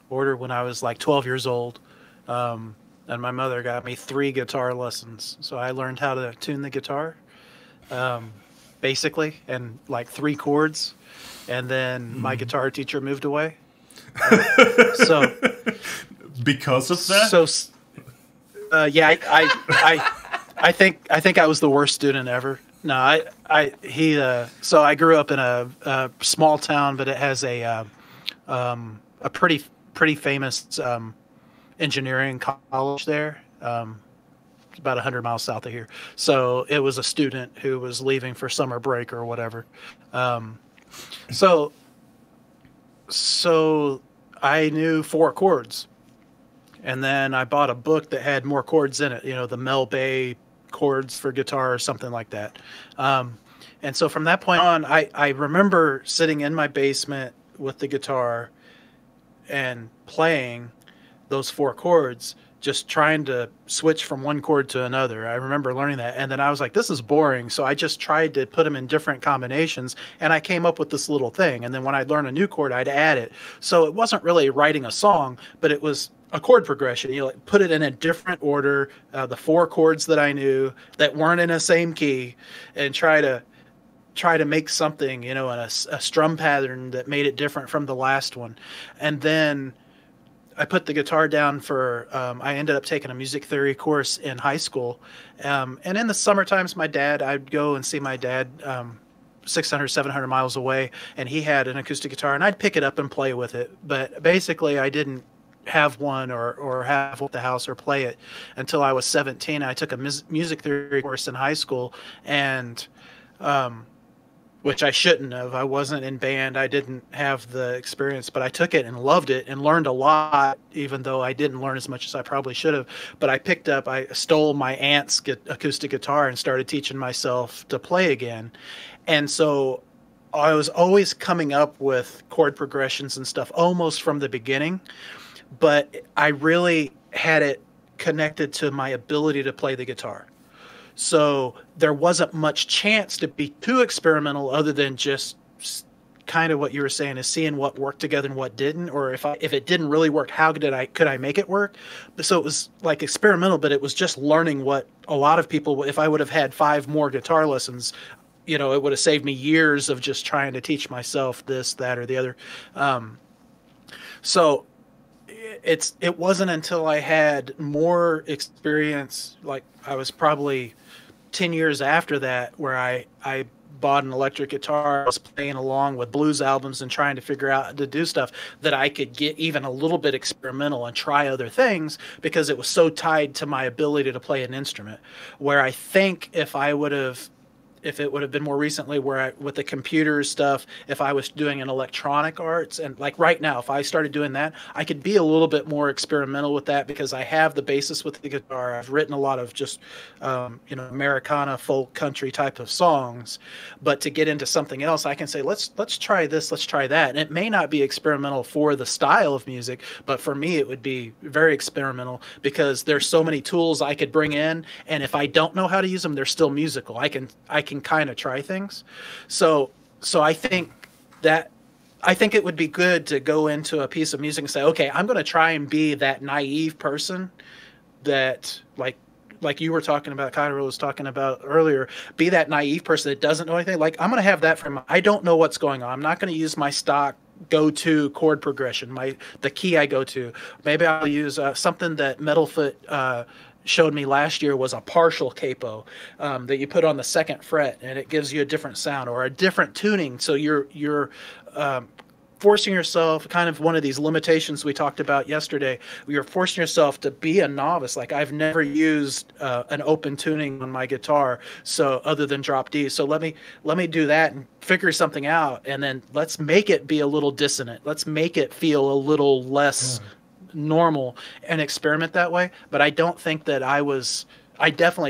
ordered when I was like 12 years old. And my mother got me 3 guitar lessons. So I learned how to tune the guitar, basically, and like 3 chords. And then my guitar teacher moved away. So because of that? So, yeah, I think I was the worst student ever. No, so I grew up in a small town, but it has a pretty famous engineering college there. It's about 100 miles south of here. So it was a student who was leaving for summer break or whatever. So I knew 4 chords. And then I bought a book that had more chords in it, the Mel Bay chords for guitar or something like that. And so from that point on, I remember sitting in my basement with the guitar and playing those 4 chords, just trying to switch from one chord to another. I remember learning that. And then I was like, this is boring. So I just tried to put them in different combinations, and I came up with this little thing. And then when I'd learn a new chord, I'd add it. So it wasn't really writing a song, but it was a chord progression. Like put it in a different order, the 4 chords that I knew that weren't in the same key, and try to make something, in a strum pattern that made it different from the last one. And then I put the guitar down for, I ended up taking a music theory course in high school. And in the summer times, I'd go and see my dad 600, 700 miles away, and he had an acoustic guitar, and I'd pick it up and play with it. But basically, I didn't have one or have one at the house or play it until I was 17. I took a music theory course in high school, and which I shouldn't have. I wasn't in band. I didn't have the experience, but I took it and loved it and learned a lot, even though I didn't learn as much as I probably should have. But I stole my aunt's acoustic guitar and started teaching myself to play again. And so I was always coming up with chord progressions and stuff almost from the beginning, but I really had it connected to my ability to play the guitar. So there wasn't much chance to be too experimental, other than just kind of what you were saying, is seeing what worked together and what didn't, or if it didn't really work, how could I make it work? So it was like experimental, but it was just learning what a lot of people, if I would have had 5 more guitar lessons, it would have saved me years of just trying to teach myself this, that, or the other. So it wasn't until I had more experience, like I was probably 10 years after that, where I bought an electric guitar. I was playing along with blues albums and trying to figure out how to do stuff, that I could get even a little bit experimental and try other things, because it was so tied to my ability to play an instrument. Where I think if it would have been more recently, with the computer stuff, if I was doing an electronic arts, and like right now, if I started doing that, I could be a little bit more experimental with that, because I have the basis with the guitar. I've written a lot of just, Americana, folk, country type of songs. But to get into something else, I can say, let's try this, let's try that. And it may not be experimental for the style of music, but for me, it would be very experimental, because there's so many tools I could bring in. And if I don't know how to use them, they're still musical. I can kind of try things. So I think that I think it would be good to go into a piece of music and say, okay, I'm going to try and be that naive person that like you were talking about, Cairo was talking about earlier, be that naive person that doesn't know anything. Like I'm going to have that from, I don't know what's going on. I'm not going to use my stock go-to chord progression, the key I go to. Maybe I'll use something that Metalfoot showed me last year was a partial capo that you put on the second fret, and it gives you a different sound or a different tuning. So you're forcing yourself, kind of one of these limitations we talked about yesterday. You're forcing yourself to be a novice. Like I've never used an open tuning on my guitar, so other than drop D. So let me do that and figure something out, and then let's make it be a little dissonant. Let's make it feel a little less normal and experiment that way. But I definitely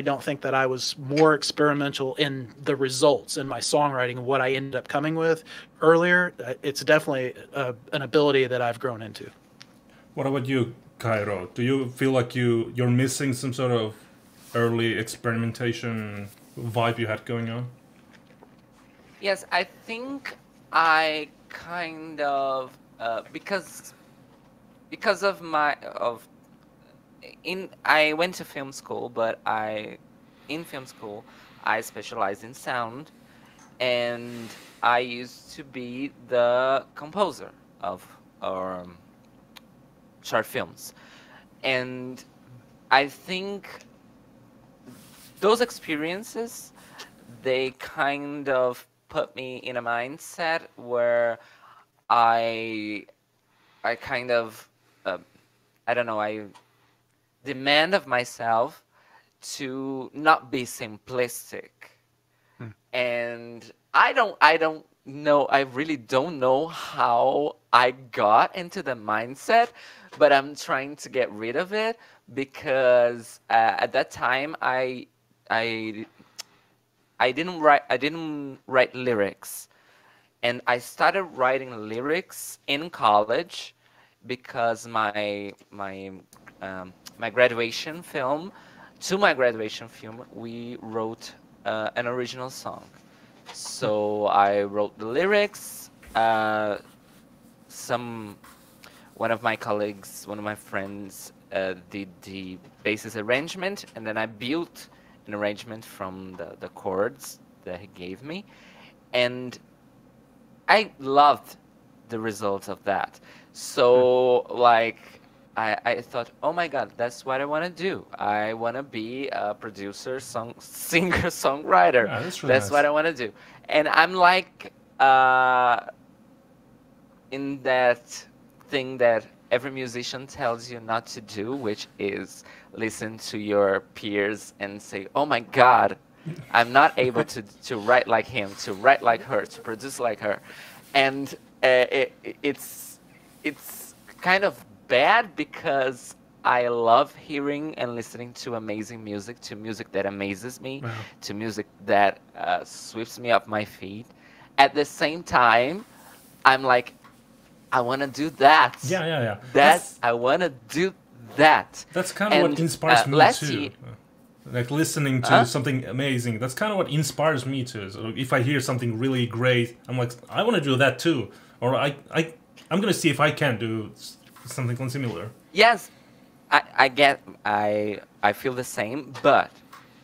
don't think that I was more experimental in the results in my songwriting and what I ended up coming with earlier. It's definitely an ability that I've grown into. What about you, Cairo? Do you feel like you're missing some sort of early experimentation vibe you had going on? Yes, I think I kind of because of I went to film school, but in film school I specialized in sound, and I used to be the composer of short films, and I think those experiences, they kind of put me in a mindset where I kind of I don't know, I demand of myself to not be simplistic. And I don't know, I really don't know how I got into the mindset, but I'm trying to get rid of it because at that time I didn't write lyrics, and I started writing lyrics in college because my graduation film, we wrote an original song. So I wrote the lyrics. One of my colleagues, one of my friends, did the basis arrangement, and then I built an arrangement from the chords that he gave me, and I loved the result of that. So like I thought, oh my God, that's what I want to do. I want to be a producer, singer, songwriter. Yeah, that's really that's nice. what I want to do. And I'm like in that thing that every musician tells you not to do, which is listen to your peers and say, oh my God, I'm not able to write like him, to write like her, to produce like her. And it's kind of bad because I love hearing and listening to amazing music, to music that amazes me, Wow. to music that sweeps me off my feet. At the same time, I'm like, I want to do that. Yeah. I want to do that. That's kind of what inspires me too. Like listening to something amazing. That's kind of what inspires me too. So if I hear something really great, I'm like, I want to do that too. Or I'm gonna see if I can do something similar. Yes, I feel the same, but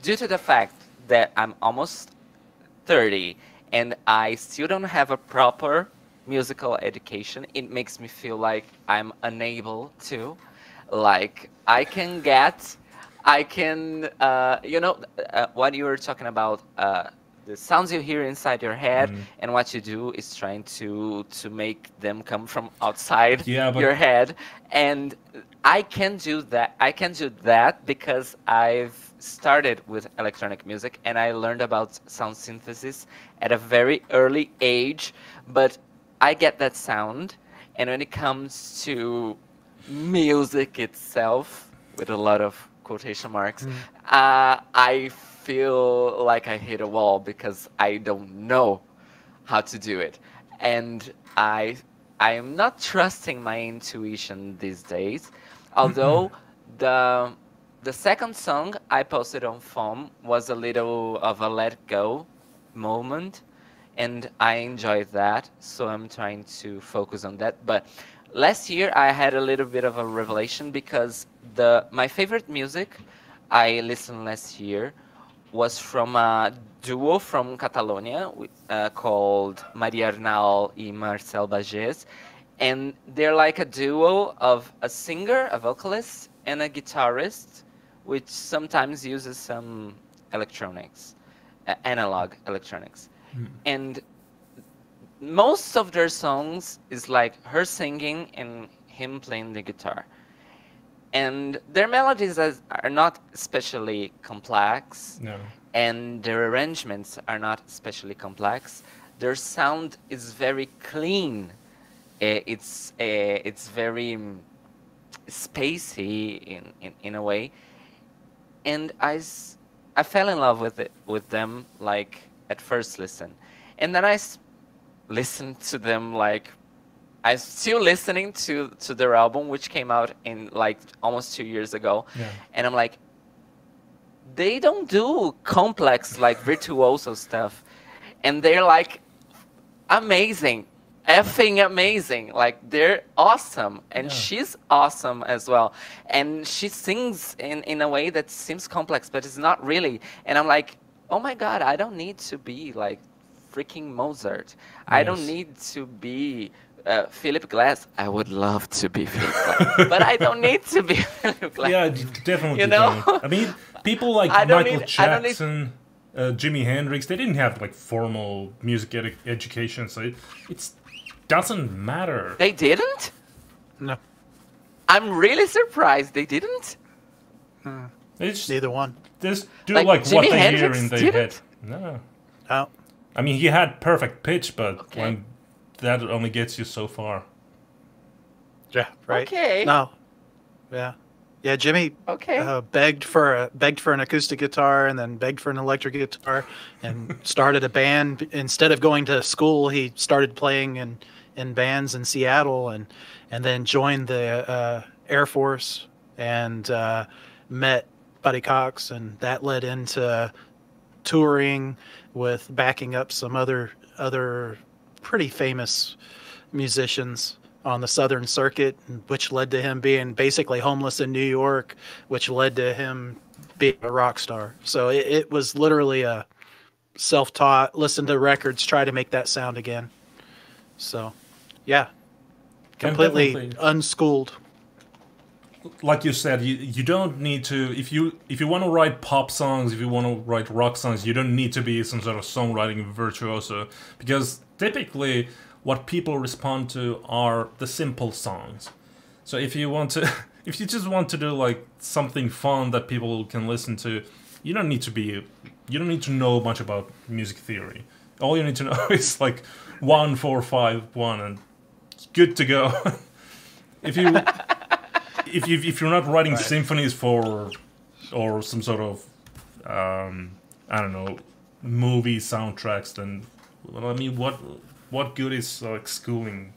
due to the fact that I'm almost 30 and I still don't have a proper musical education, it makes me feel like I'm unable to. Like what you were talking about, the sounds you hear inside your head, and what you do is trying to make them come from outside your head. And I can do that because I've started with electronic music and I learned about sound synthesis at a very early age, but I get that sound. And when it comes to music itself, with a lot of quotation marks, I feel like I hit a wall because I don't know how to do it. And I am not trusting my intuition these days, although the second song I posted on FAWM was a little of a let go moment, and I enjoy that, so I'm trying to focus on that. But last year I had a little bit of a revelation because my favorite music I listened last year was from a duo from Catalonia called Maria Arnal y Marcel Bages, and they're like a duo of a singer, a vocalist, and a guitarist, which sometimes uses some electronics, analog electronics. And most of their songs is like her singing and him playing the guitar. And their melodies are not especially complex, No. and their arrangements are not especially complex. Their sound is very clean. It's very spacey in a way, and I fell in love with them like at first listen, and then listened to them like I'm still listening to their album, which came out in like almost 2 years ago, and I'm like, they don't do complex like virtuoso stuff, and they're like amazing, effing amazing. Like they're awesome, and she's awesome as well, and she sings in a way that seems complex, but it's not really. And I'm like, oh my god, I don't need to be like freaking Mozart. I don't need to be Philip Glass. I would love to be Philip Glass, but I don't need to be Philip Glass. Yeah, definitely. You know? Don't. I mean, people like Michael Jackson, Jimi Hendrix, they didn't have like formal music education, so it doesn't matter. They didn't? No. I'm really surprised they didn't. Neither one. Just do Like, like what Jimi they Hendrix hear in their didn't? head. No. Oh. I mean, he had perfect pitch, but Okay. when that only gets you so far. Yeah. Right. Okay. No. Yeah. Yeah. Jimmy Okay. begged for an acoustic guitar and then begged for an electric guitar and started a band. Instead of going to school, he started playing in bands in Seattle and then joined the Air Force and met Buddy Cox, and that led into touring with backing up some other pretty famous musicians on the Southern Circuit, which led to him being basically homeless in New York, which led to him being a rock star. So it was literally a self-taught, listen to records, try to make that sound again. So, yeah, completely definitely. unschooled. Like you said, you don't need to, if you want to write pop songs, if you want to write rock songs, you don't need to be some sort of songwriting virtuoso, because typically what people respond to are the simple songs. So if you just want to do like something fun that people can listen to, you don't need to know much about music theory. All you need to know is like 1, 4, 5, 1, and it's good to go. If you're not writing symphonies for, or some sort of I don't know, movie soundtracks, then I mean, what good is like schooling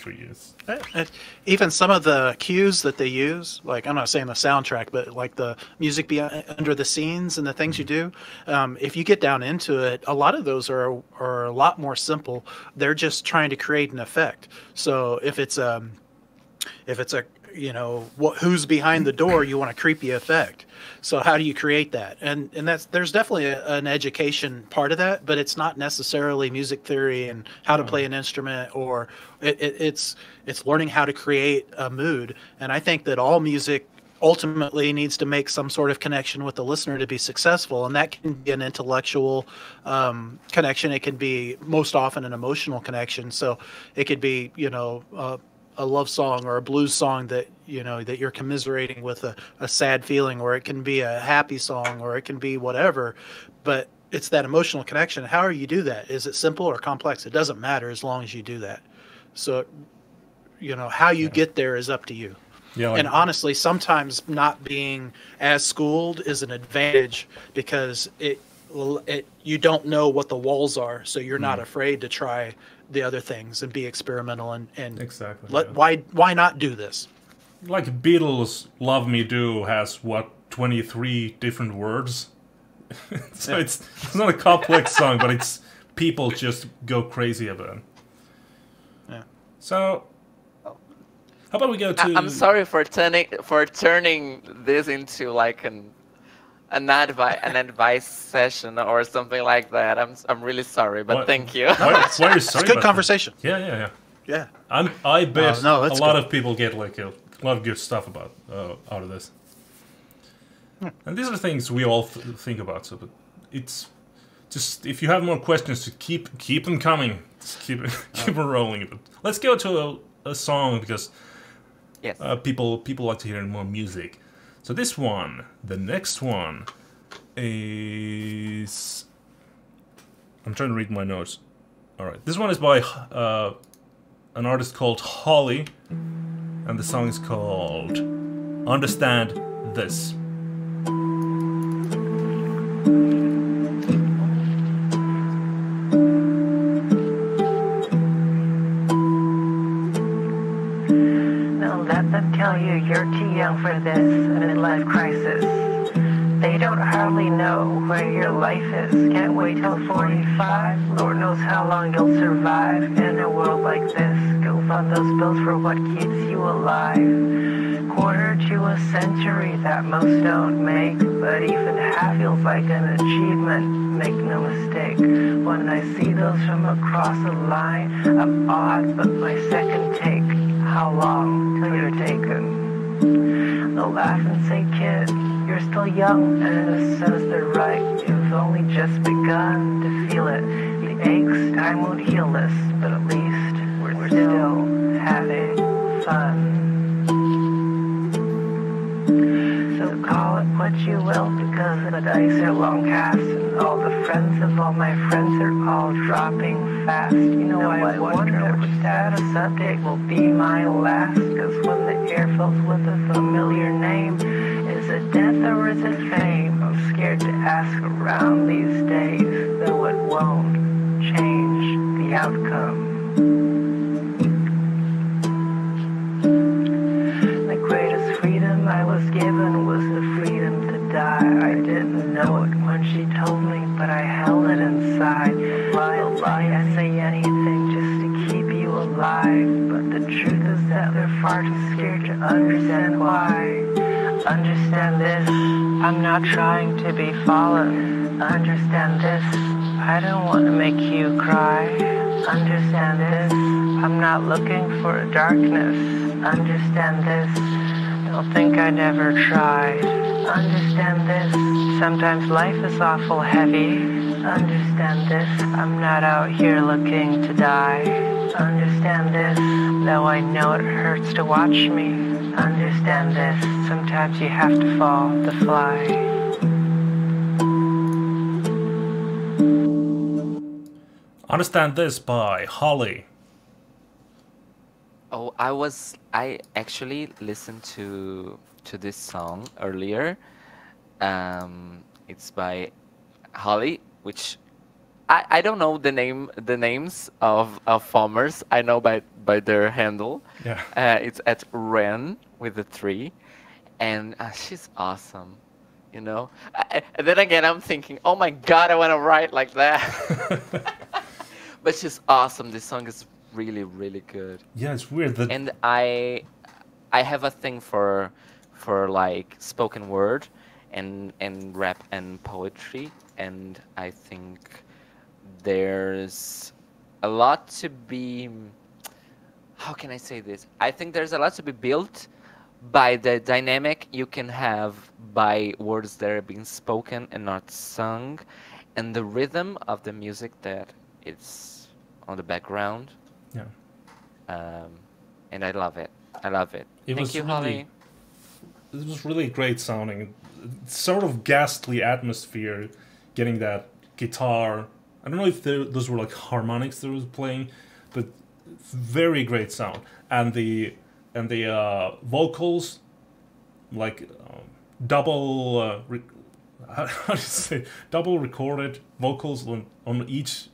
3 years? Even some of the cues that they use, like, I'm not saying the soundtrack, but like the music under the scenes and the things you do, if you get down into it, a lot of those are a lot more simple. They're just trying to create an effect. So if it's a you know, who's behind the door, you want a creepy effect. So how do you create that? And there's definitely an education part of that, but it's not necessarily music theory and how to play an instrument, or it's learning how to create a mood. And I think that all music ultimately needs to make some sort of connection with the listener to be successful, and that can be an intellectual connection. It can be most often an emotional connection. So it could be, you know, a love song or a blues song that, you know, that you're commiserating with a sad feeling, or it can be a happy song, or it can be whatever, but it's that emotional connection. How do you do that? Is it simple or complex? It doesn't matter as long as you do that. So, you know, how you get there is up to you. Yeah, like, and honestly, sometimes not being as schooled is an advantage, because you don't know what the walls are, so you're not afraid to try the other things and be experimental and exactly. Why not do this? Like Beatles' "Love Me Do" has what, 23 different words. So it's not a complex song, but it's people just go crazy about it. Yeah. So, how about we go to? I'm sorry for turning this into like an advice session or something like that. I'm really sorry, but What- thank you. Why are you sorry It's a good about that? conversation. Yeah. Yeah. I bet No, a it's lot good. of people get like a lot of good stuff about out of this. And these are things we all think about. So, but it's just if you have more questions, to keep them coming. Just keep them rolling. But let's go to a song because Yes. people like to hear more music. So this one, the next one, is. I'm trying to read my notes. All right, this one is by an artist called Holly, and the song is called "Understand This." Don't let them tell you you're too young for this midlife crisis. They don't hardly know where your life is. Can't wait till 45. Lord knows how long you'll survive in a world like this. Go fund those bills for what keeps you alive. Quarter to a century that most don't make, but even half feels like an achievement. Make no mistake, when I see those from across the line, I'm odd, but my second take, how long till you're taken? They'll laugh and say, kid, you're still young, and in a sense they're right. You've only just begun to feel it. The aches, time won't heal this, but at least we're still having fun. So call it what you will, because the dice are long cast, and all the friends of all my friends are all dropping fast. You know, I wonder which status update will be my last, because when the air fills with a familiar name, is it death or is it fame? I'm scared to ask around these days, though it won't change the outcome. The greatest freedom I was given was the freedom to die. I didn't know it when she told me, but I held it inside. Lie, I say anything just to keep you alive. But the truth is that they're far too scared to understand why. Understand this, I'm not trying to be fallen. Understand this, I don't want to make you cry. Understand this, I'm not looking for a darkness. Understand this, don't think I never tried. Understand this, sometimes life is awful heavy. Understand this, I'm not out here looking to die. Understand this, though I know it hurts to watch me. Understand this, sometimes you have to fall to fly. Understand This by Holly. Oh, I actually listened to this song earlier. It's by Holly, which I don't know the names of farmers. I know by their handle. Yeah. It's at Ren with the 3, and she's awesome. You know. And then again, I'm thinking, oh my God, I want to write like that. But she's awesome. This song is really, really good. Yeah, it's weird that. And I have a thing for like spoken word and rap and poetry, and I think there's a lot to be. How can I say this? I think there's a lot to be built by the dynamic you can have by words that are being spoken and not sung, and the rhythm of the music that it's on the background. Yeah. And I love it. I love it. Thank you, Holly. It was really great sounding. It's sort of ghastly atmosphere, getting that guitar. I don't know if those were like harmonics that was playing, but very great sound. And the vocals, like double how do you say, double recorded vocals on each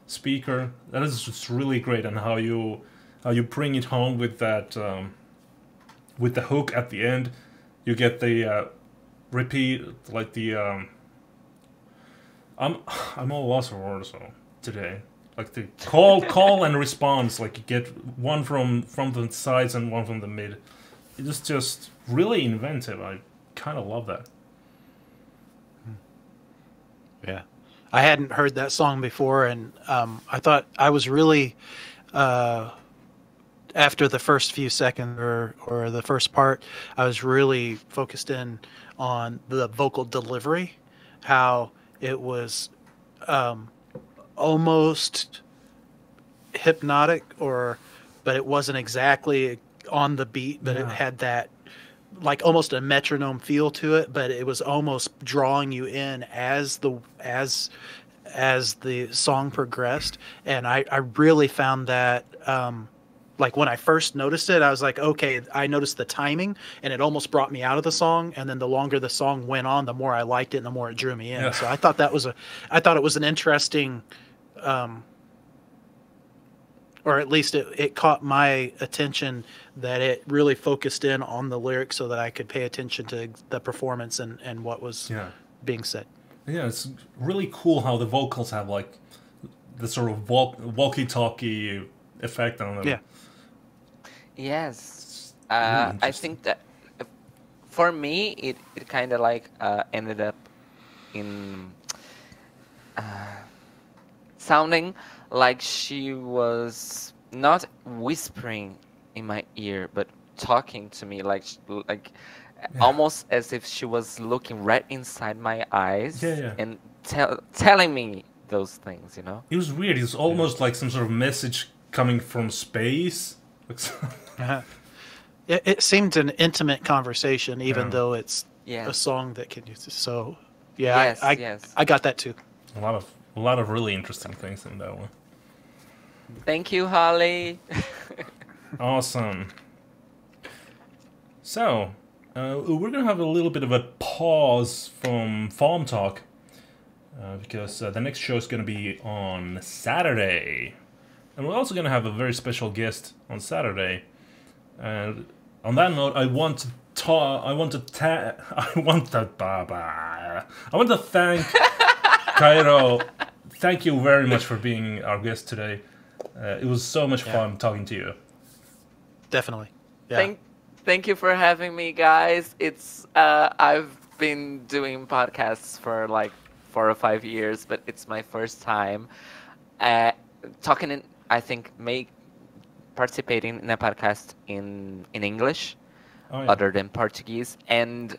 speaker. That is just really great, and how you bring it home with that with the hook at the end. You get the repeat, like the I'm all lost for words though today. Like the call and response, like you get one from the sides and one from the mid. It is just really inventive. I kind of love that. Yeah, I hadn't heard that song before, and I thought I was really after the first few seconds or the first part, I was really focused in on the vocal delivery, how it was almost hypnotic, but it wasn't exactly on the beat, but it had that like almost a metronome feel to it, but it was almost drawing you in as the song progressed. And I really found that like when I first noticed it, I was like, okay, I noticed the timing, and it almost brought me out of the song. And then the longer the song went on, the more I liked it and the more it drew me in. Yeah. So I thought it was an interesting, or at least it caught my attention that it really focused in on the lyrics so that I could pay attention to the performance and what was being said. Yeah, it's really cool how the vocals have like the sort of walkie-talkie effect on them. Yeah. Yes. I think that for me, it kind of like ended up in sounding like she was not whispering in my ear, but talking to me like almost as if she was looking right inside my eyes and telling me those things, you know? It was weird. It was almost like some sort of message coming from space. It seemed an intimate conversation, even though it's a song that can use it. So, I got that too. A lot of really interesting things in that one. Thank you, Holly. Awesome. So, we're gonna have a little bit of a pause from FAWMtalk because the next show is gonna be on Saturday, and we're also gonna have a very special guest on Saturday. And on that note, I want to thank Cairo. Thank you very much for being our guest today. It was so much fun talking to you. Definitely. Yeah. Thank you for having me, guys. It's I've been doing podcasts for like 4 or 5 years, but it's my first time talking in. I think participating in a podcast in English, other than Portuguese, and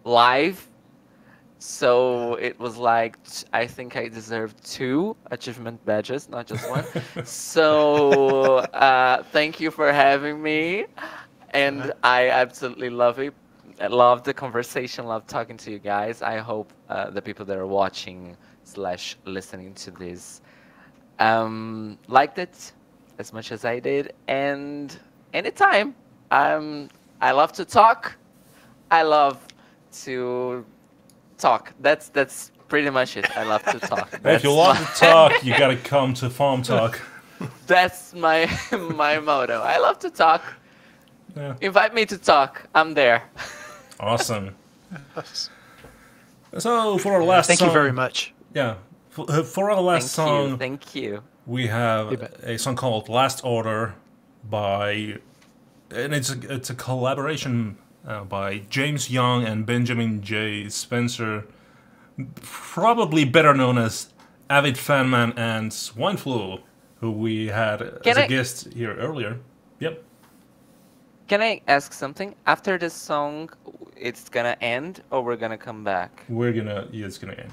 live. So it was like, I think I deserved 2 achievement badges, not just 1. So thank you for having me. And I absolutely love it. I love the conversation, love talking to you guys. I hope the people that are watching / listening to this liked it as much as I did. And anytime, I love to talk. I love to talk. That's pretty much it. I love to talk. If you love to talk, you gotta come to FAWMtalk. That's my motto. I love to talk. Yeah. Invite me to talk. I'm there. Awesome. So for our last song, thank you very much. Yeah, for our last song, thank you. We have a song called "Last Order" and it's a collaboration by James Young and Benjamin J. Spencer, probably better known as Avid Fanman and Swine Flu, who we had as a guest here earlier. Yep. Can I ask something? After this song, it's gonna end, or we're gonna come back? It's gonna end.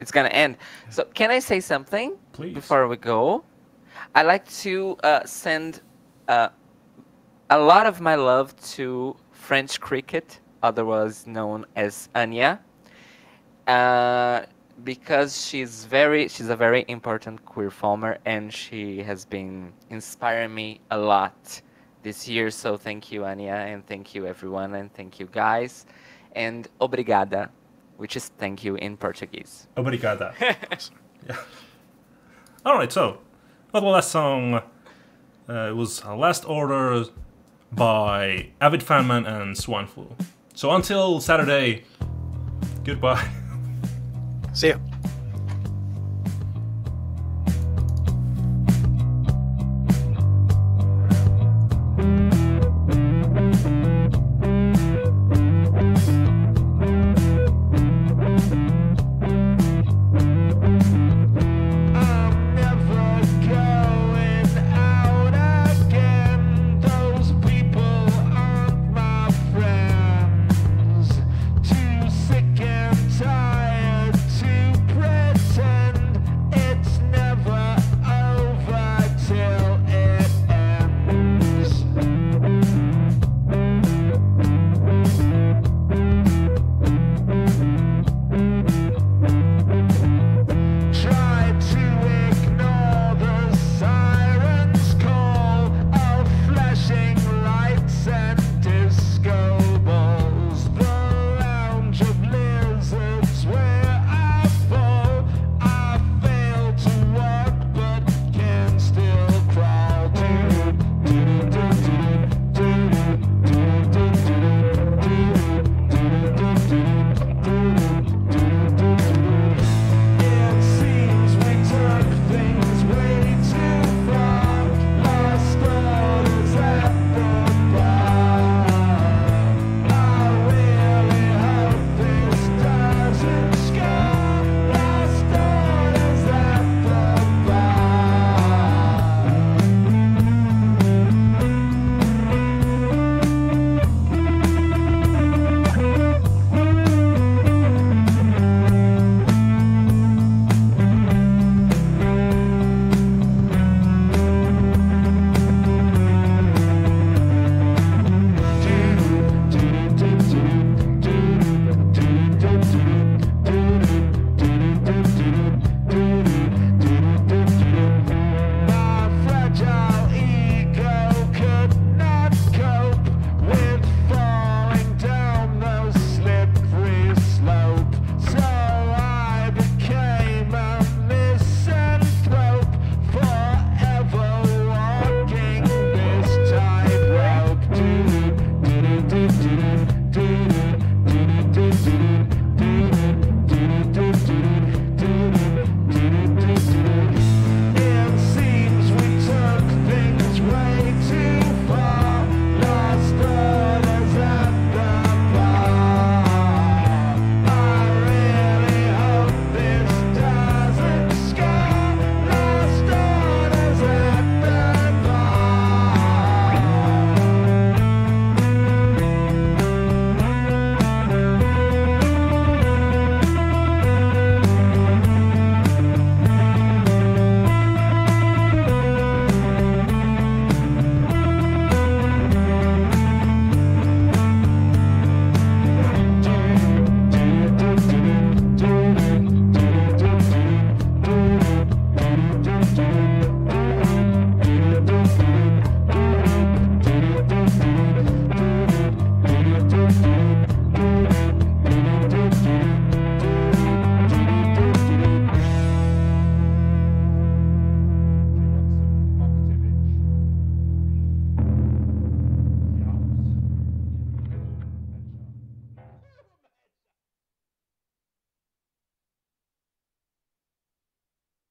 It's gonna end. So can I say something? Please. Before we go? I like to send a lot of my love to French cricket, otherwise known as Anya, because she's a very important queer performer, and she has been inspiring me a lot this year. So thank you, Anya, and thank you, everyone, and thank you, guys, and obrigada, which is thank you in Portuguese. Obrigada. Yeah. All right, so the last song was Last Order by Avid Fanman and Swine Flu. So until Saturday, goodbye. See ya.